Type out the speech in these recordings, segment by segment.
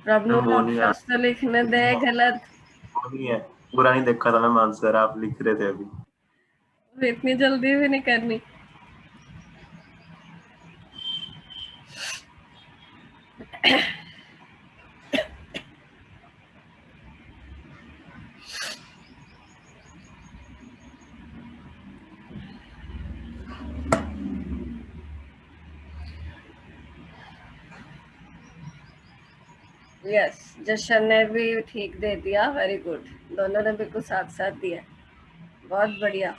प्रभु वो नहीं राक्षस तो लिखने दे गलत। वो नहीं है, पूरा नहीं देखा था मैं आंसर, आप लिख रहे थे अभी। इतनी जल्दी भी नहीं करनी। यस, जशन ने भी ठीक दे दिया, वेरी गुड। दोनों ने बिल्कुल साथ साथ दिया, बहुत बढ़िया।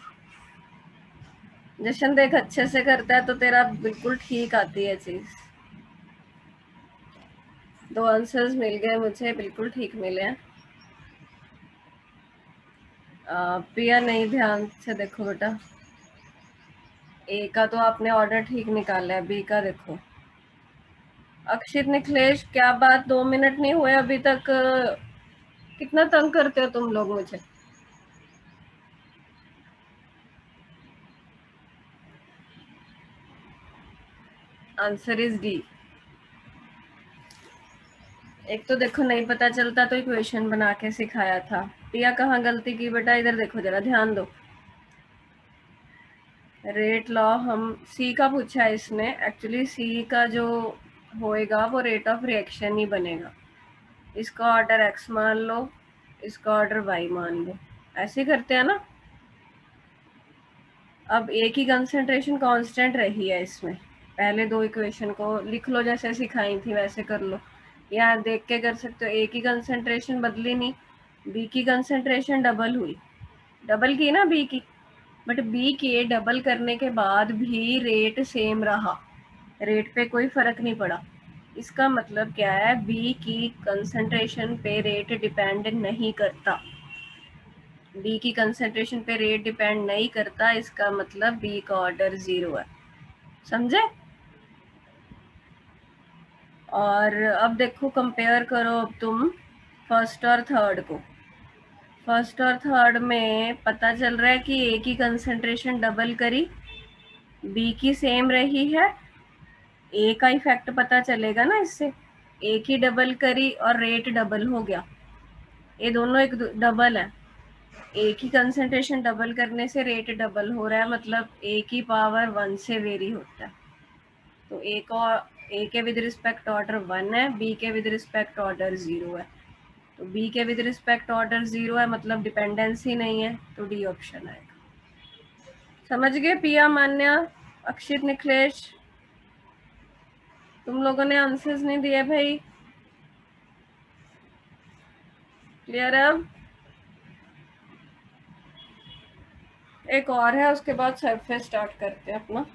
जशन देख अच्छे से करता है तो तेरा बिल्कुल ठीक आती है चीज। 2 आंसर्स मिल गए मुझे, बिल्कुल ठीक मिले हैं। प्रिया नहीं, ध्यान से देखो बेटा। ए का तो आपने ऑर्डर ठीक निकाला है, बी का देखो। अक्षित, निखिलेश, क्या बात 2 मिनट नहीं हुए अभी तक? कितना तंग करते हो तुम लोग मुझे। Answer is D. एक तो देखो नहीं पता चलता तो इक्वेशन बना के सिखाया था। प्रिया कहाँ गलती की बेटा, इधर देखो जरा, ध्यान दो। रेट लॉ हम सी का पूछा है इसने, एक्चुअली सी का जो होएगा वो रेट ऑफ रिएक्शन ही बनेगा। इसका ऑर्डर एक्स मान लो, इसका ऑर्डर वाई मान लो, ऐसे करते हैं ना। अब ए की कंसंट्रेशन कांस्टेंट रही है इसमें, पहले 2 इक्वेशन को लिख लो जैसे सिखाई थी वैसे कर लो, या देख के कर सकते हो। ए की कंसंट्रेशन बदली नहीं, बी की कंसंट्रेशन डबल हुई, डबल की ना बी की, बट बी के डबल करने के बाद भी रेट सेम रहा, रेट पे कोई फर्क नहीं पड़ा। इसका मतलब क्या है, बी की कंसंट्रेशन पे रेट डिपेंड नहीं करता, बी की कंसंट्रेशन पे रेट डिपेंड नहीं करता, इसका मतलब बी का ऑर्डर 0 है, समझे। और अब देखो कंपेयर करो अब तुम फर्स्ट और थर्ड को। फर्स्ट और थर्ड में पता चल रहा है कि ए की कंसंट्रेशन डबल करी, बी की सेम रही है, ए का इफेक्ट पता चलेगा ना इससे। ए की डबल करी और रेट डबल हो गया, ये दोनों एक डबल है। ए की कंसंट्रेशन डबल करने से रेट डबल हो रहा है, मतलब ए की पावर 1 से वेरी होता है। तो ए के विद रिस्पेक्ट ऑर्डर 1 है, बी के विद रिस्पेक्ट ऑर्डर 0 है। तो बी के विद रिस्पेक्ट ऑर्डर 0 है, मतलब डिपेंडेंसी नहीं है, तो डी ऑप्शन आएगा। समझ गए पिया, मान्या, अक्षित, निखिलेश? तुम लोगों ने आंसर्स नहीं दिए भाई। क्लियर है अब? एक और है, उसके बाद सरफेस स्टार्ट करते हैं अपना।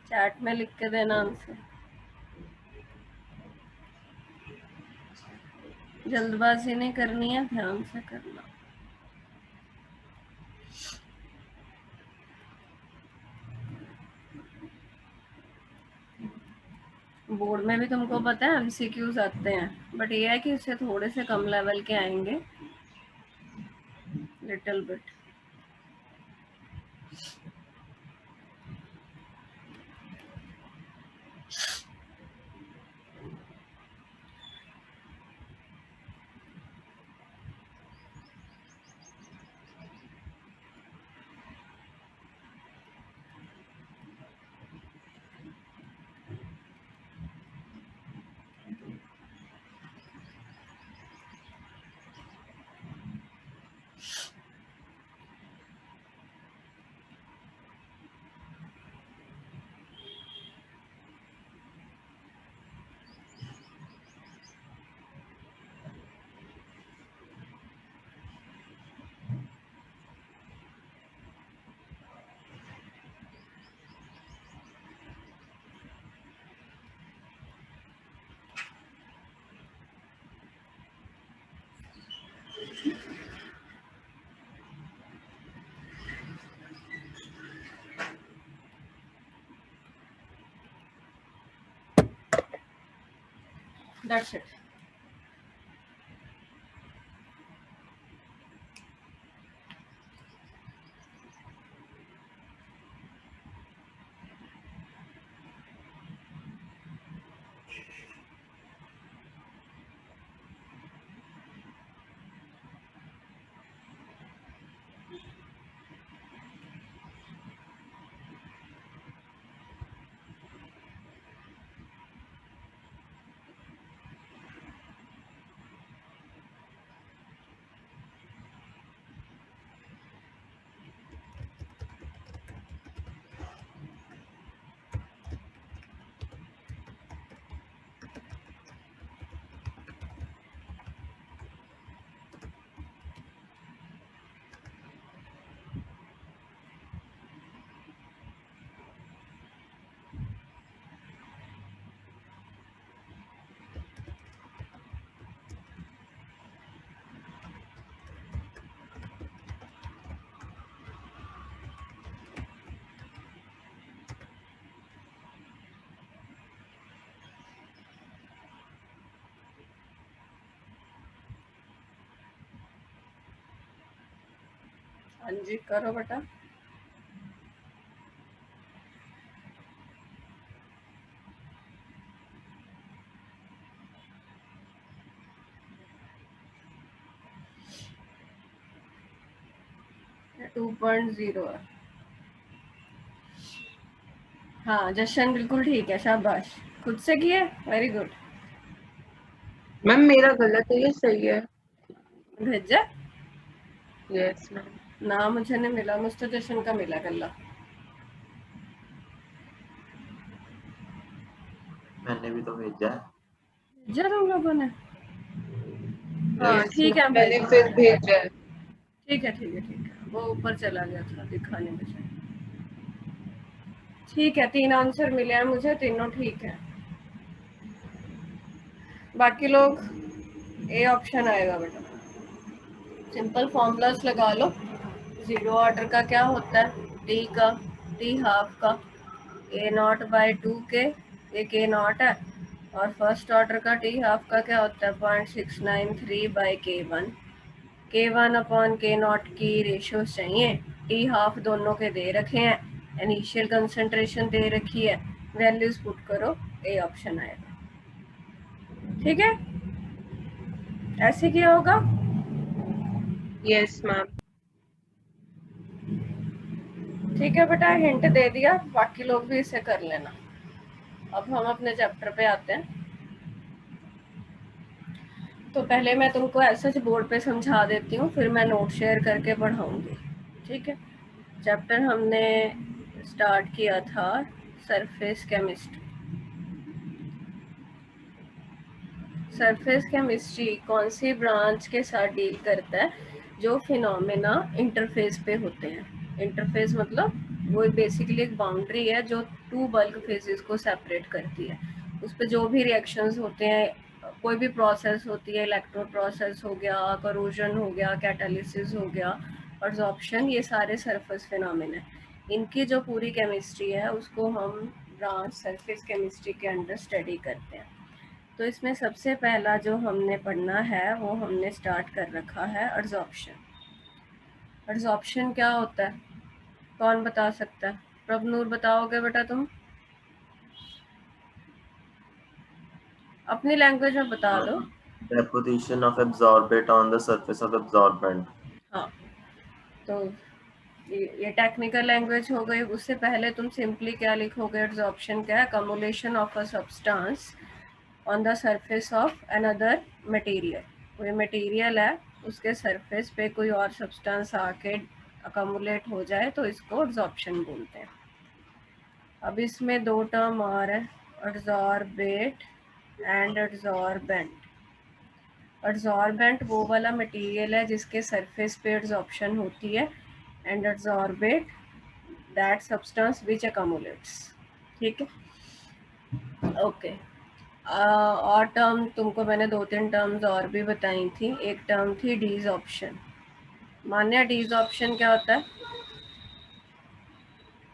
चैट में लिख के देना आंसर, जल्दबाजी नहीं करनी है, ध्यान से करना। बोर्ड में भी तुमको पता है एमसीक्यूज आते हैं, बट ये है कि उससे थोड़े से कम लेवल के आएंगे, लिटिल बिट। That's it. हाँ जी करो बेटा। ये 2.0 है। हाँ जशन बिल्कुल ठीक है, शाबाश। खुद से किए, वेरी गुड। मैम मेरा गलत है, ये सही है। भेजा? Yes ma'am. ना मुझे नहीं मिला, मुझे तो जशन का मिला कल्ला। मैंने भी तो भेजा है। भेजा तुम लोगों ने? हाँ Yes, ठीक है, मैंने भेज फिर दिया। भेजा है। ठीक है ठीक है ठीक है, वो ऊपर चला गया था दिखाने में से। ठीक है, 3 आंसर मिले हैं मुझे, तीनों ठीक है। बाकी लोग ए ऑप्शन आएगा बेटा। सिंपल फॉर्मूलास लगा लो। जीरो ऑर्डर का क्या होता है? टी का, टी हाफ का ए नॉट बाई 2 के, ये के नॉट है। और फर्स्ट ऑर्डर का टी हाफ का क्या होता है? 0.693 बाई के वन अपॉन के नॉट की रेशियो चाहिए। टी हाफ दोनों के दे रखे हैं, इनिशियल कंसंट्रेशन दे रखी है, वैल्यूज पुट करो, ए ऑप्शन आएगा। ठीक है, ऐसे किया होगा। Yes ma'am. ठीक है बेटा, हिंट दे दिया, बाकी लोग भी इसे कर लेना। अब हम अपने चैप्टर पे आते हैं। तो पहले मैं तुमको ऐसे बोर्ड पे समझा देती हूँ, फिर मैं नोट शेयर करके पढ़ाऊंगी। ठीक है, चैप्टर हमने स्टार्ट किया था सरफेस केमिस्ट्री। सरफेस केमिस्ट्री कौन सी ब्रांच के साथ डील करता है? जो फिनोमेना इंटरफेस पे होते हैं। इंटरफेस मतलब वो बेसिकली एक बाउंड्री है जो 2 बल्क फेजेस को सेपरेट करती है। उस पर जो भी रिएक्शंस होते हैं, कोई भी प्रोसेस होती है, इलेक्ट्रो प्रोसेस हो गया, करोजन हो गया, कैटालिसिस हो गया, अब्जॉर्प्शन, ये सारे सरफेस फिनोमेना है। इनकी जो पूरी केमिस्ट्री है उसको हम ब्रांच सरफेस केमिस्ट्री के अंडर स्टडी करते हैं। तो इसमें सबसे पहला जो हमने पढ़ना है वो हमने स्टार्ट कर रखा है एडसॉर्प्शन। एडसॉर्प्शन क्या होता है? कौन बता सकता है? प्रभनूर बताओगे बेटा तुम? अपनी लैंग्वेज में बता दो। Deposition of absorbate on the surface of absorbent. हाँ, तो ये टेक्निकल लैंग्वेज हो गई। उससे पहले तुम सिंपली क्या लिखोगे? एडसॉर्प्शन क्या है? Accommodation of a substance on the surface of another material. कोई मटेरियल है, उसके सरफेस पे कोई और सब्सटेंस आके अकोमुलेट हो जाए तो इसको एडसॉर्प्शन बोलते हैं। अब इसमें 2 टर्म और है, एडसॉर्बेट एंड एडसॉर्बेंट। एडसॉर्बेंट वो वाला मटेरियल है जिसके सरफेस पे एडसॉर्प्शन होती है, एंड एडसॉर्बेट दैट सब्सटेंस विच अकोमुलेट्स। ठीक है, ओके। और टर्म तुमको मैंने 2-3 टर्म्स और भी बताई थी। एक टर्म थी डीसऑर्प्शन। मान्या, डीसऑर्प्शन क्या होता है?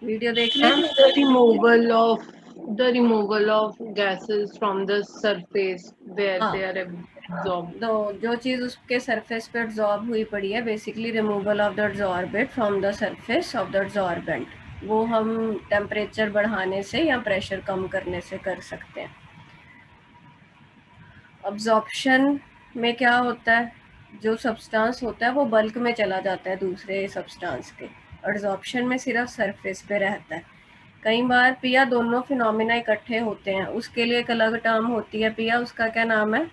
वीडियो देख ली मैम थी? The removal of The removal of gases from the surface where हाँ, they are absorbed. तो जो चीज़ उसके सरफेस पे एब्जॉर्ब हुई पड़ी है, basically removal of the absorbent from the surface of the absorbent, वो हम टेम्परेचर बढ़ाने से या प्रेशर कम करने से कर सकते हैं। अब्जॉर्प्शन में क्या होता है, जो सब्सटेंस होता है वो बल्क में चला जाता है दूसरे सब्सटेंस के, एब्जॉर्प्शन में सिर्फ सरफेस पे रहता है। कई बार पिया दोनों फिनोमिना इकट्ठे होते हैं, उसके लिए एक अलग टर्म होती है पिया, उसका क्या नाम है?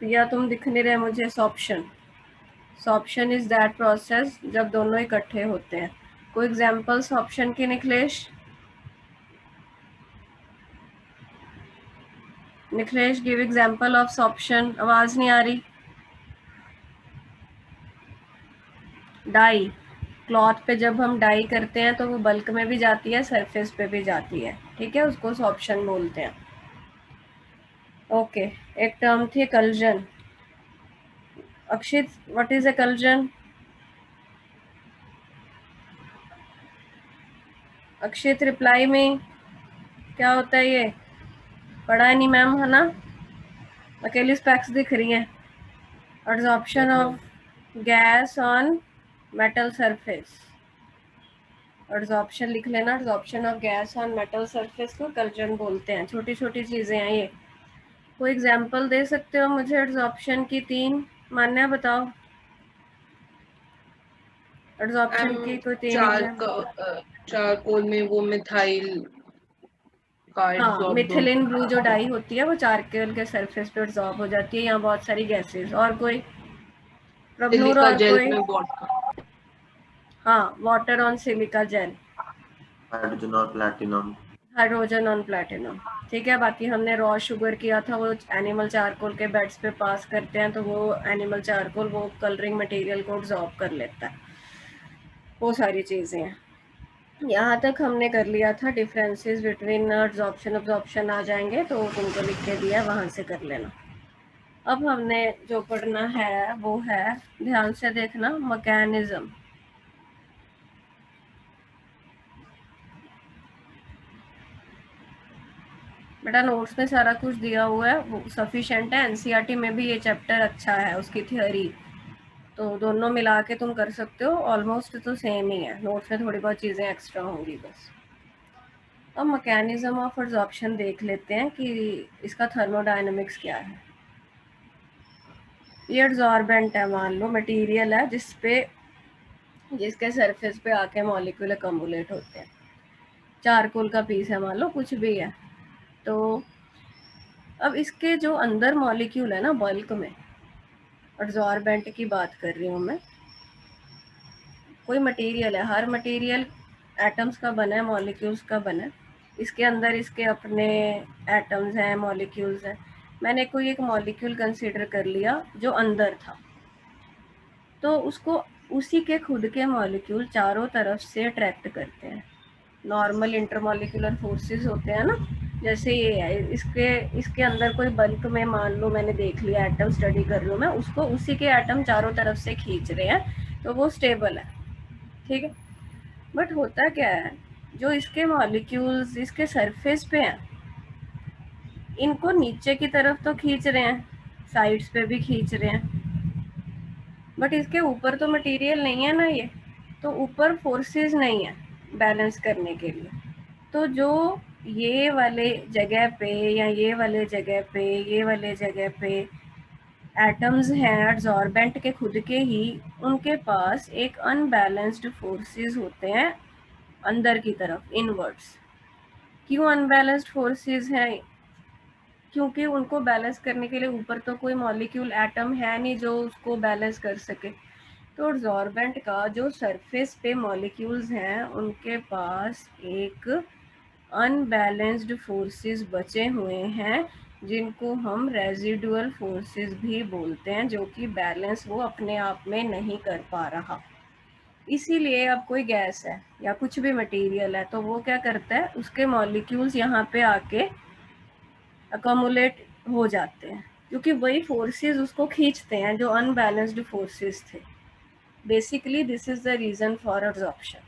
पिया तुम दिख नहीं रहे मुझे। Sorption. Sorption is that process जब दोनों इकट्ठे होते हैं। कोई एग्जांपल सॉर्प्शन की Nikhilesh? Nikhilesh give example of sorption. आवाज नहीं आ रही। डाई। क्लॉथ पे जब हम डाई करते हैं तो वो बल्क में भी जाती है, सरफेस पे भी जाती है, ठीक है, उसको सॉर्प्शन बोलते हैं। ओके, एक टर्म थी कल्जन। अक्षित, व्हाट इज ए कल्जन? अक्षित रिप्लाई में क्या होता है ये? पढ़ा है नहीं मैम, है ना? अकेली स्पेक्स दिख रही हैं। Absorption of gas on metal surface. Absorption लिख लेना, absorption of gas on metal surface को कल्जन बोलते हैं। छोटी छोटी चीजें हैं ये। कोई एग्जांपल दे सकते हो मुझे एब्जॉर्प्शन की? 3 मान्या बताओ, एब्जॉर्प्शन की कोई 3 एग्जांपल। चारकोल में वो मिथाइल का हाँ, एब्जॉर्ब मिथिलिन ब्लू जो डाई होती है वो चारकोल के सरफेस पे एब्जॉर्ब हो जाती है। यहाँ बहुत सारी गैसेस। और कोई प्रभनूर? सिलिका और जेल कोई? में वाटर। हाँ, water on silica gel. Hydrogen और प्लैटिनम। हाइड्रोजन ऑन प्लैटिनम, ठीक है। बाकी हमने रॉ शुगर किया था, वो एनिमल चारकोल के बेड्स पे पास करते हैं तो वो एनिमल चारकोल वो कलरिंग मटेरियल को एब्जॉर्ब कर लेता है। वो सारी चीज़ें हैं। यहाँ तक हमने कर लिया था। डिफरेंसेस बिटवीन एब्जॉर्प्शन अब्जॉर्प्शन आ जाएंगे तो तुमको लिख के दिया, वहाँ से कर लेना। अब हमने जो पढ़ना है वो है, ध्यान से देखना, मैकेनिज्म। बेटा नोट्स में सारा कुछ दिया हुआ है, वो सफिशिएंट है। एनसीईआरटी में भी ये चैप्टर अच्छा है, उसकी थ्योरी तो दोनों मिला के तुम कर सकते हो। ऑलमोस्ट तो सेम ही है, नोट्स में थोड़ी बहुत चीज़ें एक्स्ट्रा होंगी बस। अब मैकेनिज्म ऑफ एब्जॉर्प्शन देख लेते हैं कि इसका थर्मोडायनेमिक्स क्या है। ये एब्जॉर्बेंट है, मान लो मटेरियल है जिसके सरफेस पे आके मॉलिक्यूल अकम्युलेट होते हैं। चारकोल का पीस है मान लो, कुछ भी है। तो अब इसके जो अंदर मॉलिक्यूल है ना, बल्क में, एब्जॉर्बेंट की बात कर रही हूँ मैं। कोई मटेरियल है, हर मटेरियल एटम्स का बना है, मॉलिक्यूल्स का बना है। इसके अंदर इसके अपने एटम्स हैं, मॉलिक्यूल्स हैं। मैंने कोई एक मॉलिक्यूल कंसीडर कर लिया जो अंदर था, तो उसको उसी के खुद के मॉलिक्यूल चारों तरफ से अट्रैक्ट करते हैं। नॉर्मल इंटरमॉलिक्यूलर फोर्सेस होते हैं ना, जैसे ये है। इसके अंदर कोई बल्क में, मान लो मैंने देख लिया, एटम स्टडी कर रही हूँ मैं, उसको उसी के एटम चारों तरफ से खींच रहे हैं, तो वो स्टेबल है, ठीक है। बट होता क्या है, जो इसके मॉलिक्यूल्स इसके सरफेस पे हैं, इनको नीचे की तरफ तो खींच रहे हैं, साइड्स पे भी खींच रहे हैं, बट इसके ऊपर तो मटेरियल नहीं है ना ये, तो ऊपर फोर्सेस नहीं है बैलेंस करने के लिए। तो जो ये वाले जगह पे या ये वाले जगह पे, ये वाले जगह पे एटम्स हैं एब्जॉर्बेंट के खुद के ही, उनके पास एक अनबैलेंस्ड फोर्सेस होते हैं अंदर की तरफ, इनवर्ड्स। क्यों अनबैलेंस्ड फोर्सेस हैं? क्योंकि उनको बैलेंस करने के लिए ऊपर तो कोई मॉलिक्यूल एटम है नहीं जो उसको बैलेंस कर सके। तो एब्जॉर्बेंट का जो सरफेस पे मॉलिक्यूल्स हैं, उनके पास एक अनबैलेंस्ड फोर्सेस बचे हुए हैं, जिनको हम रेजिडुअल फोर्सेस भी बोलते हैं, जो कि बैलेंस वो अपने आप में नहीं कर पा रहा। इसीलिए अब कोई गैस है या कुछ भी मटेरियल है, तो वो क्या करता है, उसके मॉलिक्यूल्स यहाँ पे आके अकोमुलेट हो जाते हैं, क्योंकि वही फोर्सेस उसको खींचते हैं जो अनबैलेंस्ड फोर्सेस थे। Basically this is the reason for absorption.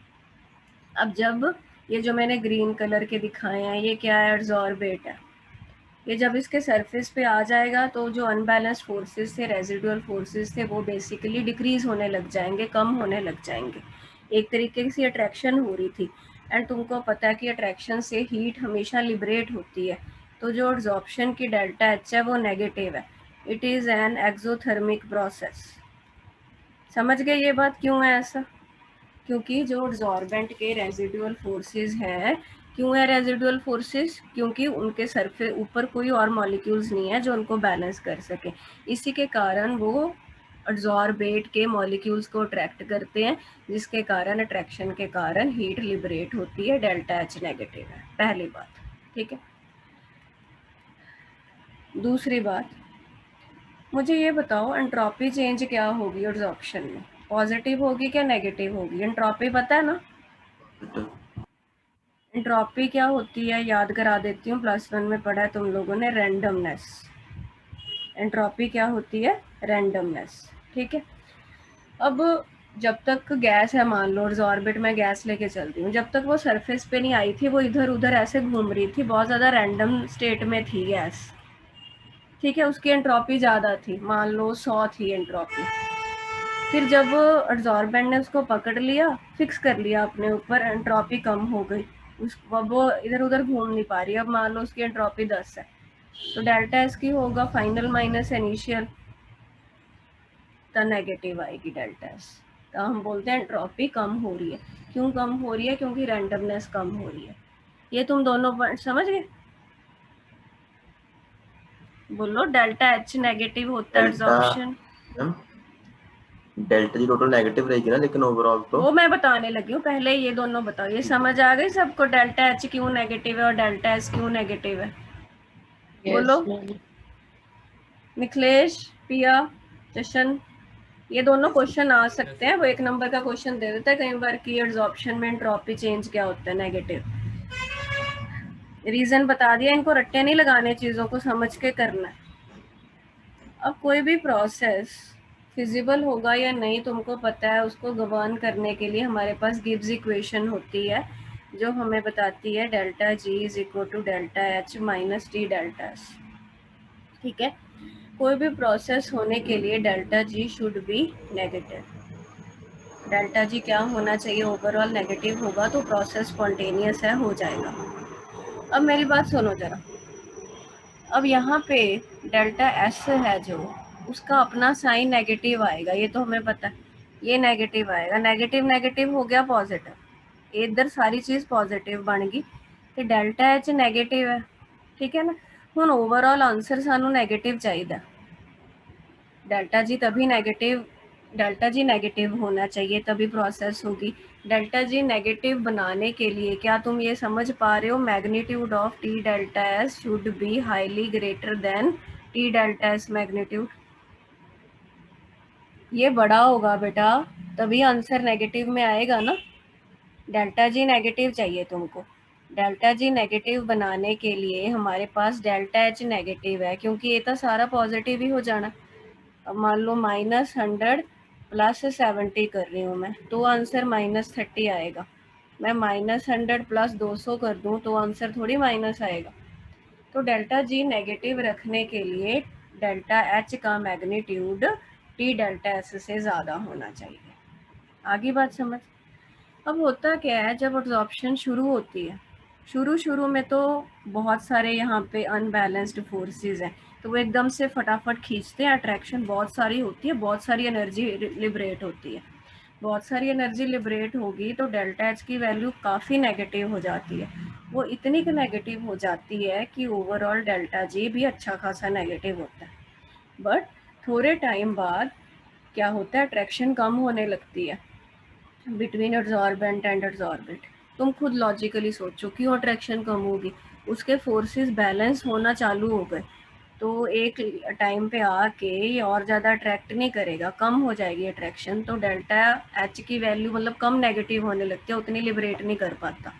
अब जब ये जो मैंने ग्रीन कलर के दिखाए हैं ये क्या है, एड्सॉर्बेट है। ये जब इसके सरफेस पे आ जाएगा तो जो अनबैलेंस्ड फोर्सेस थे, रेजिडुअल फोर्सेस थे, वो बेसिकली डिक्रीज होने लग जाएंगे, कम होने लग जाएंगे। एक तरीके से अट्रैक्शन हो रही थी, एंड तुमको पता है कि अट्रैक्शन से हीट हमेशा लिबरेट होती है, तो जो एब्जॉर्प्शन की डेल्टा एच है वो नेगेटिव है। It is an exothermic process. समझ गए ये बात क्यों है ऐसा? क्योंकि जो एब्जॉर्बेंट के रेजिडुअल फोर्सेस हैं, क्यों है रेजिडुअल फोर्सेस? क्योंकि उनके सरफेस ऊपर कोई और मॉलिक्यूल्स नहीं है जो उनको बैलेंस कर सके, इसी के कारण वो एब्जॉर्बेट के मॉलिक्यूल्स को अट्रैक्ट करते हैं, जिसके कारण अट्रैक्शन के कारण हीट लिबरेट होती है, डेल्टा एच नेगेटिव है। पहली बात, ठीक है। दूसरी बात, मुझे ये बताओ एंट्रोपी चेंज क्या होगी एब्जॉर्प्शन में, पॉजिटिव होगी क्या नेगेटिव होगी? एंट्रोपी पता है ना? एंट्रोपी क्या होती है याद करा देती हूँ, +1 में पढ़ा है तुम लोगों ने, रैंडमनेस। एंट्रोपी क्या होती है? रैंडमनेस, ठीक है। अब जब तक गैस है, मान लो ऑर्बिट में गैस लेके चलती हूँ, जब तक वो सरफेस पे नहीं आई थी, वो इधर उधर ऐसे घूम रही थी, बहुत ज़्यादा रैंडम स्टेट में थी गैस, ठीक है। उसकी एंट्रोपी ज़्यादा थी, मान लो 100 थी एंट्रोपी। फिर जब एब्जॉर्बेंट ने उसको पकड़ लिया, फिक्स कर लिया अपने ऊपर, एंट्रोपी कम हो गई, अब वो इधर उधर घूम नहीं पा रही। अब मान लो उसकी एंट्रोपी 10 है, तो डेल्टा एस की होगा फाइनल माइनस इनिशियल, तो नेगेटिव आएगी डेल्टा एस। तो हम बोलते हैं एंट्रोपी कम हो रही है। क्यों कम हो रही है? क्योंकि रैंडमनेस कम हो रही है। ये तुम दोनों पॉइंट समझ गए? बोलो, डेल्टा एच नेगेटिव होता है absorption. Delta G total negative रहेगी ना, लेकिन ओवरऑल तो वो मैं बताने लगी हूँ, पहले ये दोनों बताओ। ये समझ आ गई सबको, डेल्टा एच क्यों नेगेटिव है और डेल्टा एस क्यों नेगेटिव है? बोलो मिथिलेश, पिया, जशन। ये दोनों क्वेश्चन आ सकते हैं, वो 1 नंबर का क्वेश्चन दे देता है कई बार कि एब्जॉर्प्शन में एंट्रोपी चेंज क्या होता है, नेगेटिव। रीजन बता दिया, इनको रट्टे नहीं लगाने, चीज़ों को समझ के करना है। अब कोई भी प्रोसेस फिजिबल होगा या नहीं तुमको पता है, उसको गवर्न करने के लिए हमारे पास गिब्स इक्वेशन होती है, जो हमें बताती है delta G is equal to delta H minus T delta S, ठीक है। कोई भी प्रोसेस होने के लिए delta G should be negative. Delta G क्या होना चाहिए? ओवरऑल नेगेटिव होगा तो प्रोसेस स्पॉन्टेनियस है, हो जाएगा। अब मेरी बात सुनो जरा। अब यहाँ पे डेल्टा एस है जो, उसका अपना साइन नेगेटिव आएगा, ये तो हमें पता है। ये नेगेटिव आएगा, नेगेटिव नेगेटिव हो गया पॉजिटिव, इधर सारी चीज़ पॉजिटिव बन गई, तो डेल्टा एच नेगेटिव है, ठीक है ना। हुन ओवरऑल आंसर सानू नेगेटिव चाहिए। डेल्टा जी तभी नेगेटिव, डेल्टा जी नेगेटिव होना चाहिए तभी प्रोसेस होगी। डेल्टा जी नेगेटिव बनाने के लिए क्या तुम ये समझ पा रहे हो, magnitude of T delta S should be highly greater than T delta S magnitude. ये बड़ा होगा बेटा, तभी आंसर नेगेटिव में आएगा ना। डेल्टा जी नेगेटिव चाहिए तुमको। डेल्टा जी नेगेटिव बनाने के लिए हमारे पास डेल्टा एच नेगेटिव है, क्योंकि ये तो सारा पॉजिटिव ही हो जाना। अब मान लो -100 + 70 कर रही हूँ मैं, तो आंसर -30 आएगा। मैं -100 + 200 कर दूँ तो आंसर थोड़ी माइनस आएगा। तो डेल्टा जी नेगेटिव रखने के लिए डेल्टा एच का मैग्नीट्यूड टी डेल्टा एस से ज़्यादा होना चाहिए। आगे बात समझ। अब होता क्या है, जब एब्जॉर्प्शन शुरू होती है, शुरू में तो बहुत सारे यहाँ पे अनबैलेंस्ड फोर्सेस हैं, तो वो एकदम से फटाफट खींचते हैं, अट्रैक्शन बहुत सारी होती है, बहुत सारी एनर्जी लिबरेट होती है। बहुत सारी एनर्जी लिबरेट होगी तो डेल्टा एच की वैल्यू काफ़ी नेगेटिव हो जाती है। वो इतनी नेगेटिव हो जाती है कि ओवरऑल डेल्टा जी भी अच्छा खासा नेगेटिव होता है। बट थोड़े टाइम बाद क्या होता है, अट्रैक्शन कम होने लगती है बिटवीन एब्जॉर्बेंट एंड एब्जॉर्बेट। तुम खुद लॉजिकली सोचो क्यों अट्रैक्शन कम होगी, उसके फोर्सेस बैलेंस होना चालू हो गए, तो एक टाइम पे आके ये और ज़्यादा अट्रैक्ट नहीं करेगा, कम हो जाएगी अट्रैक्शन, तो डेल्टा एच की वैल्यू मतलब कम नेगेटिव होने लगती है, उतनी लिबरेट नहीं कर पाता।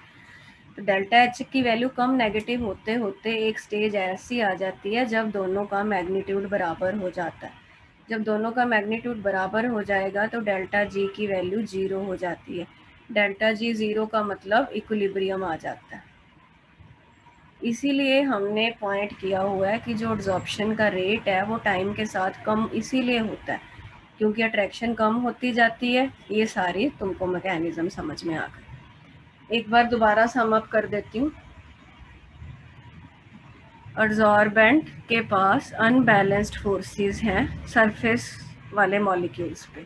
तो डेल्टा एच की वैल्यू कम नेगेटिव होते होते एक स्टेज ऐसी आ जाती है जब दोनों का मैग्नीट्यूड बराबर हो जाता है। जब दोनों का मैग्नीट्यूड बराबर हो जाएगा तो डेल्टा जी की वैल्यू 0 हो जाती है। डेल्टा जी 0 का मतलब इक्विलिब्रियम आ जाता है। इसीलिए हमने पॉइंट किया हुआ है कि जो एब्जॉर्प्शन का रेट है वो टाइम के साथ कम इसीलिए होता है क्योंकि अट्रैक्शन कम होती जाती है। ये सारी तुमको मैकेनिज्म समझ में आ गई। एक बार दोबारा सम अप कर देती हूँ। एब्जॉर्बेंट के पास अनबैलेंस्ड फोर्सेस हैं सरफेस वाले मॉलिक्यूल्स पे,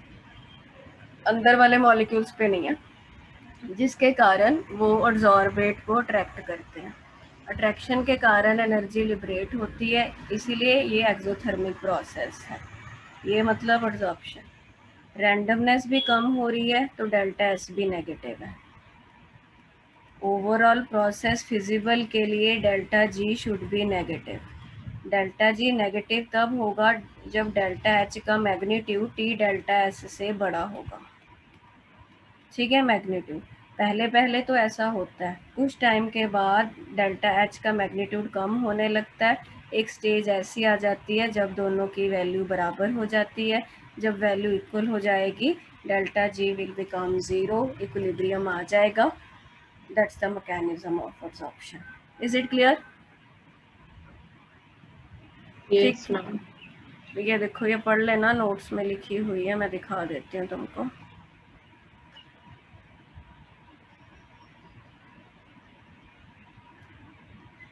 अंदर वाले मॉलिक्यूल्स पे नहीं है, जिसके कारण वो एब्जॉर्बेट को अट्रैक्ट करते हैं। अट्रैक्शन के कारण एनर्जी लिबरेट होती है, इसीलिए ये एक्सोथर्मिक प्रोसेस है। ये मतलब एब्जॉर्प्शन। रैंडमनेस भी कम हो रही है तो डेल्टा एस भी नेगेटिव है। ओवरऑल प्रोसेस फिजिबल के लिए delta G should be negative. Delta ji negative तब होगा जब डेल्टा एच का मैग्नीट्यूड टी डेल्टा एस से बड़ा होगा। ठीक है, मैग्नीट्यूड पहले पहले तो ऐसा होता है, कुछ टाइम के बाद डेल्टा एच का मैग्नीट्यूड कम होने लगता है। एक स्टेज ऐसी आ जाती है जब दोनों की वैल्यू बराबर हो जाती है। जब वैल्यू इक्वल हो जाएगी delta G will become 0, equilibrium आ जाएगा। That's the mechanism of absorption. Is it clear? ठीक यस मैम। ये देखो, ये पढ़ लेना, नोट्स में लिखी हुई है, मैं दिखा देती हूँ तुमको।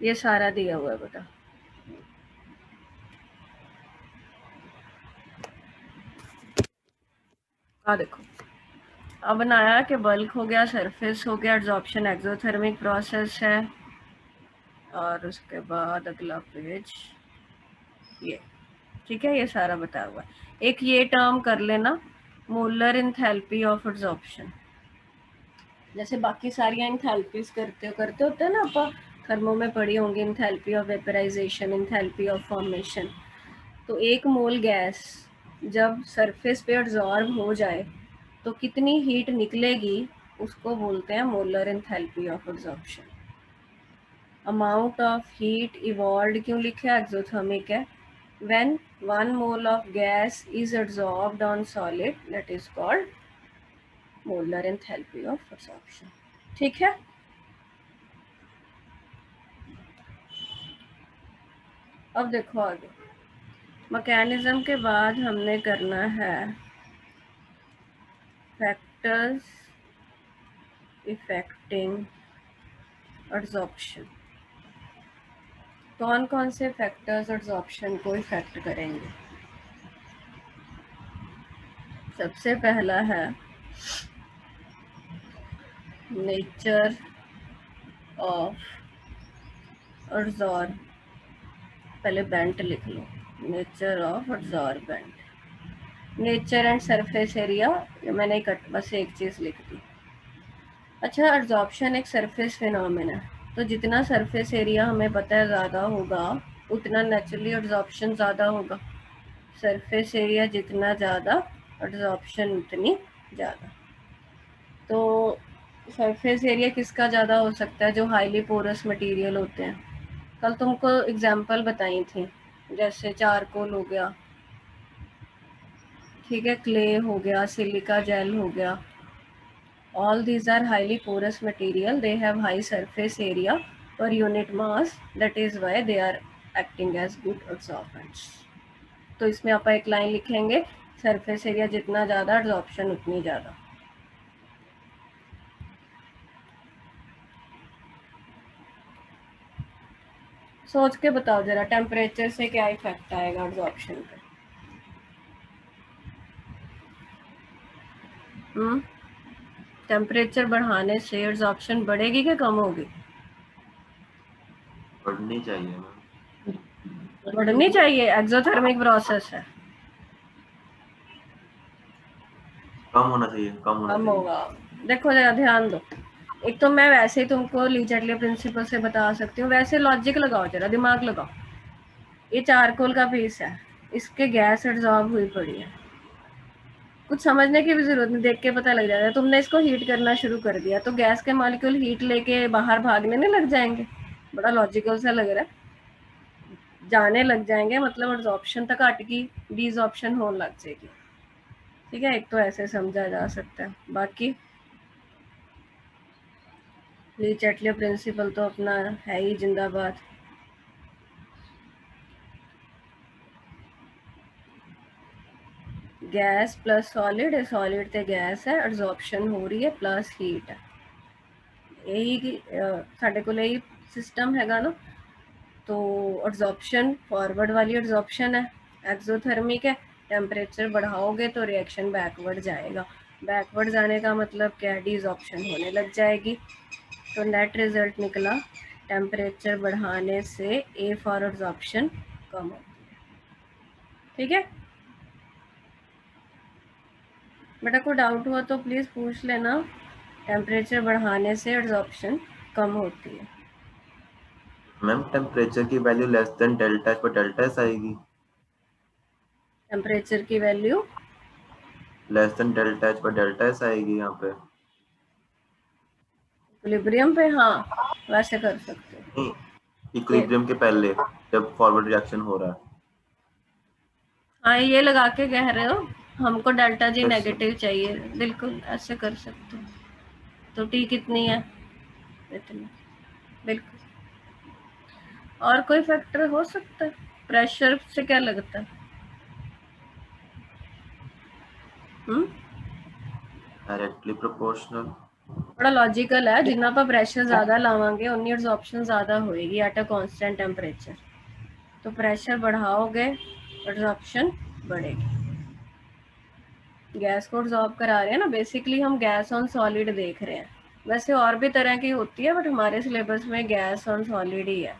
ये सारा दिया हुआ है बेटा। देखो, अब बनाया कि बल्क हो गया, सरफेस हो गया, एब्जॉर्प्शन एक्सोथर्मिक प्रोसेस है। और उसके बाद अगला पेज ये, ठीक है, ये सारा बताया हुआ है। एक ये टर्म कर लेना, मोलर एंथैल्पी ऑफ एब्जॉर्प्शन। जैसे बाकी सारी एंथैल्पीज करते होते हैं ना, आप थर्मो में पढ़ी होंगी, enthalpy of vaporization, enthalpy of formation. तो एक मोल गैस जब सरफेस पे एब्जॉर्ब हो जाए तो कितनी हीट निकलेगी उसको बोलते हैं molar enthalpy of absorption. Amount of heat evolved क्यों लिखा है, एक्सोथर्मिक है। When 1 mole of gas is absorbed on solid that is called molar enthalpy of absorption. ठीक है, अब देखो आगे मैकेनिज्म के बाद हमने करना है फैक्टर्स इफेक्टिंग एब्जॉर्प्शन। कौन कौन से फैक्टर्स एब्जॉर्प्शन को इफेक्ट करेंगे? सबसे पहला है नेचर ऑफ एब्जॉर्ब, पहले बेंट लिख लो, nature of absorbent. Nature and surface area, मैंने बस एक चीज़ लिख दी। अच्छा, एब्जॉर्प्शन एक सरफेस फिनोमेना है, तो जितना सरफेस एरिया हमें पता है ज़्यादा होगा उतना नेचुरली एब्जॉर्प्शन ज़्यादा होगा। सरफेस एरिया जितना ज़्यादा एब्जॉर्प्शन उतनी ज़्यादा। तो सरफेस एरिया किसका ज़्यादा हो सकता है? जो हाईली पोरस मटेरियल होते हैं। कल तुमको एग्जांपल बताई थी, जैसे चारकोल हो गया, ठीक है, क्ले हो गया, सिलिका जेल हो गया। All these are highly porous material. They have high surface area per unit mass. That is why they are acting as good absorbents. तो इसमें आप एक लाइन लिखेंगे, सरफेस एरिया जितना ज़्यादा एब्जॉर्प्शन उतनी ज़्यादा। सोच के बताओ जरा, टेम्परेचर से क्या इफेक्ट आएगा एब्जॉर्प्शन पे? टेम्परेचर बढ़ाने से एब्जॉर्प्शन बढ़ेगी कि कम होगी? बढ़नी चाहिए मैम। बढ़नी चाहिए, एक्सोथर्मिक प्रोसेस है। कम होना चाहिए, कम होना कम चाहिए। होगा। देखो जरा ध्यान दो, एक तो मैं वैसे ही तुमको लीचर्टली प्रिंसिपल से बता सकती हूँ, वैसे लॉजिक लगाओ, जरा दिमाग लगाओ। ये चारकोल का पीस है, इसके गैस एब्जॉर्ब हुई पड़ी है, कुछ समझने की भी जरूरत नहीं, देख के पता लग जाता है। तुमने इसको हीट करना शुरू कर दिया तो गैस के मॉलिक्यूल हीट लेके बाहर भागने नहीं लग जाएंगे? बड़ा लॉजिकल सा लग रहा है। जाने लग जाएंगे मतलब एब्जॉर्प्शन तक अटकी डीजॉर्प्शन होने लग जाएगी। ठीक है, एक तो ऐसे समझा जा सकता है। बाकी ली चैटले प्रिंसिपल तो अपना है ही जिंदाबाद। गैस प्लस सॉलिड है, सॉलिड ते गैस है, एब्जॉर्प्शन हो रही है प्लस हीट है। यही साढ़े को यही सिस्टम हैगा ना। तो एब्जॉर्प्शन फॉरवर्ड वाली एब्जॉर्प्शन है, एक्सोथर्मिक है। टेम्परेचर बढ़ाओगे तो रिएक्शन बैकवर्ड जाएगा। बैकवर्ड जाने का मतलब क्या है, डीजॉर्प्शन होने लग जाएगी। तो नेट रिजल्ट निकला टेम्परेचर बढ़ाने से ए फॉर एब्जॉर्प्शन कम होती है। ठीक है, बेटा को डाउट हुआ तो प्लीज़ पूछ लेना। टेम्परेचर बढ़ाने से एब्जॉर्प्शन कम होती है। मैम टेम्परेचर की value less than delta H पर डेल्टा एस आएगी। टेम्परेचर की value less than delta H पर डेल्टा एस आएगी यहाँ पे। इक्विलिब्रियम पे हाँ वैसे कर सकते हो। नहीं, इक्विलिब्रियम के पहले जब फॉरवर्ड रिएक्शन हो रहा है। हाँ ये लगा के कह रहे हो हमको डेल्टा जी Yes, नेगेटिव चाहिए, बिल्कुल ऐसे कर सकते हो। तो टी कितनी है, इतनी, बिल्कुल। और कोई फैक्टर हो सकता है, प्रेशर से क्या लगता है? Directly proportional. बड़ा लॉजिकल है, जितना पर प्रेशर ज्यादा लावांगे उन्नी एब्जॉर्प्शन ज्यादा होएगी एट अ कांस्टेंट टेम्परेचर। तो प्रेशर बढ़ाओगे एब्जॉर्प्शन बढ़ेगी। गैस को एब्जॉर्ब करा रहे हैं ना, बेसिकली हम गैस ऑन सॉलिड देख रहे हैं। वैसे और भी तरह की होती है बट हमारे सिलेबस में गैस ऑन सॉलिड ही है।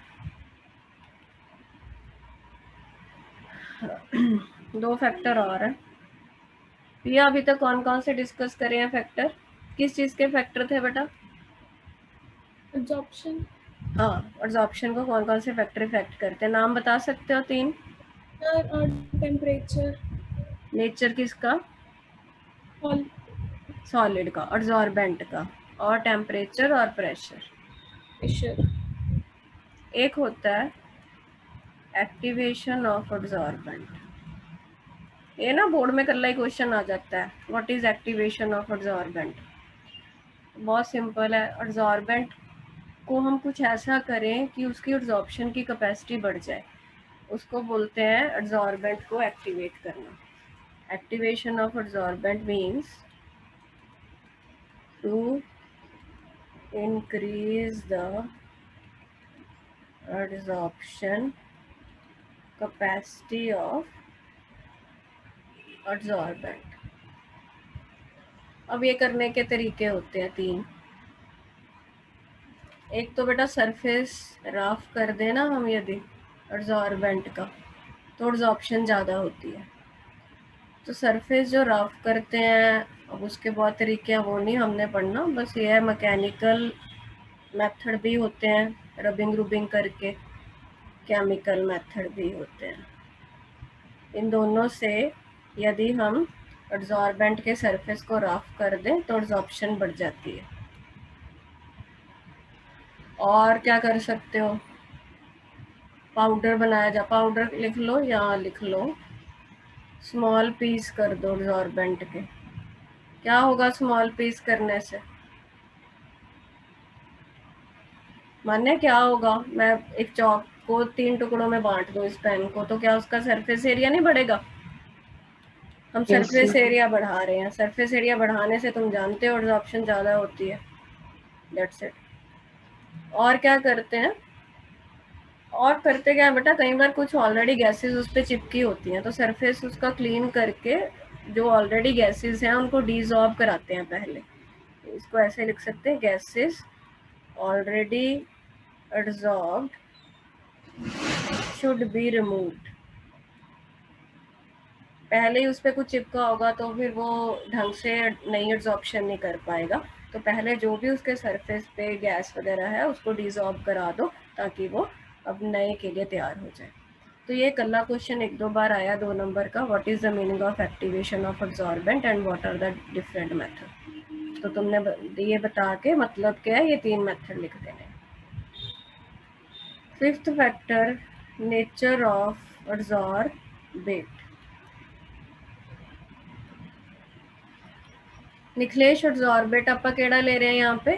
दो फैक्टर और है ये। अभी तक कौन कौन से डिस्कस करे हैं फैक्टर? किस चीज के फैक्टर थे बेटा? एब्जॉर्प्शन। हाँ, एब्जॉर्प्शन को कौन कौन से फैक्टर इफेक्ट करते हैं, नाम बता सकते हो? 3। और टेम्परेचर। नेचर किसका? और सॉलिड का, एब्जॉर्बेंट का। और टेम्परेचर और प्रेशर। प्रेशर। एक होता है एक्टिवेशन ऑफ एब्जॉर्बेंट। ये ना बोर्ड में कल ही क्वेश्चन आ जाता है, what is activation of absorbent. बहुत सिंपल है, एब्जॉर्बेंट को हम कुछ ऐसा करें कि उसकी एब्जॉर्प्शन की कैपेसिटी बढ़ जाए, उसको बोलते हैं एब्जॉर्बेंट को एक्टिवेट करना। Activation of absorbent means to increase the adsorption capacity of adsorbent। अब ये करने के तरीके होते हैं 3। एक तो बेटा सरफेस रफ कर देना हम यदि एब्जॉर्बेंट का, तो एब्जॉर्प्शन ज़्यादा होती है। तो सरफेस जो रफ करते हैं, अब उसके बहुत तरीके हैं वो नहीं हमने पढ़ना, बस ये है मैकेनिकल मेथड भी होते हैं, रबिंग रुबिंग करके, केमिकल मेथड भी होते हैं। इन दोनों से यदि हम एब्जॉर्बेंट के सरफेस को रफ कर दें तो एब्जॉर्प्शन बढ़ जाती है। और क्या कर सकते हो, पाउडर बनाया जा, पाउडर लिख लो या लिख लो, स्मॉल पीस कर दो एब्जॉर्बेंट के। क्या होगा स्मॉल पीस करने से? माने क्या होगा, मैं एक चौक को 3 टुकड़ों में बांट दूं इस पेन को, तो क्या उसका सरफेस एरिया नहीं बढ़ेगा? हम सरफेस एरिया बढ़ा रहे हैं, सरफेस एरिया बढ़ाने से तुम जानते हो एब्जॉर्प्शन ज़्यादा होती है। That's it. और क्या करते हैं, और करते क्या है बेटा, कई बार कुछ ऑलरेडी गैसेस उस पर चिपकी होती हैं, तो सरफेस उसका क्लीन करके जो ऑलरेडी गैसेस हैं उनको डिसॉल्व कराते हैं पहले। इसको ऐसे लिख सकते हैं, gases already absorbed should be removed. पहले ही उस पर कुछ चिपका होगा तो फिर वो ढंग से नई एब्जॉर्प्शन नहीं कर पाएगा। तो पहले जो भी उसके सरफेस पे गैस वगैरह है उसको डिसॉल्व करा दो ताकि वो अब नए के लिए तैयार हो जाए। तो ये कल्ला क्वेश्चन 1-2 बार आया 2 नंबर का, what is the meaning of activation of absorbent and what are the different method. तो तुमने ये बता के मतलब क्या है, ये 3 मेथड लिख देने। Fifth factor nature of absorbent. Nikhilesh absorbent आप केड़ा ले रहे हैं यहाँ पे?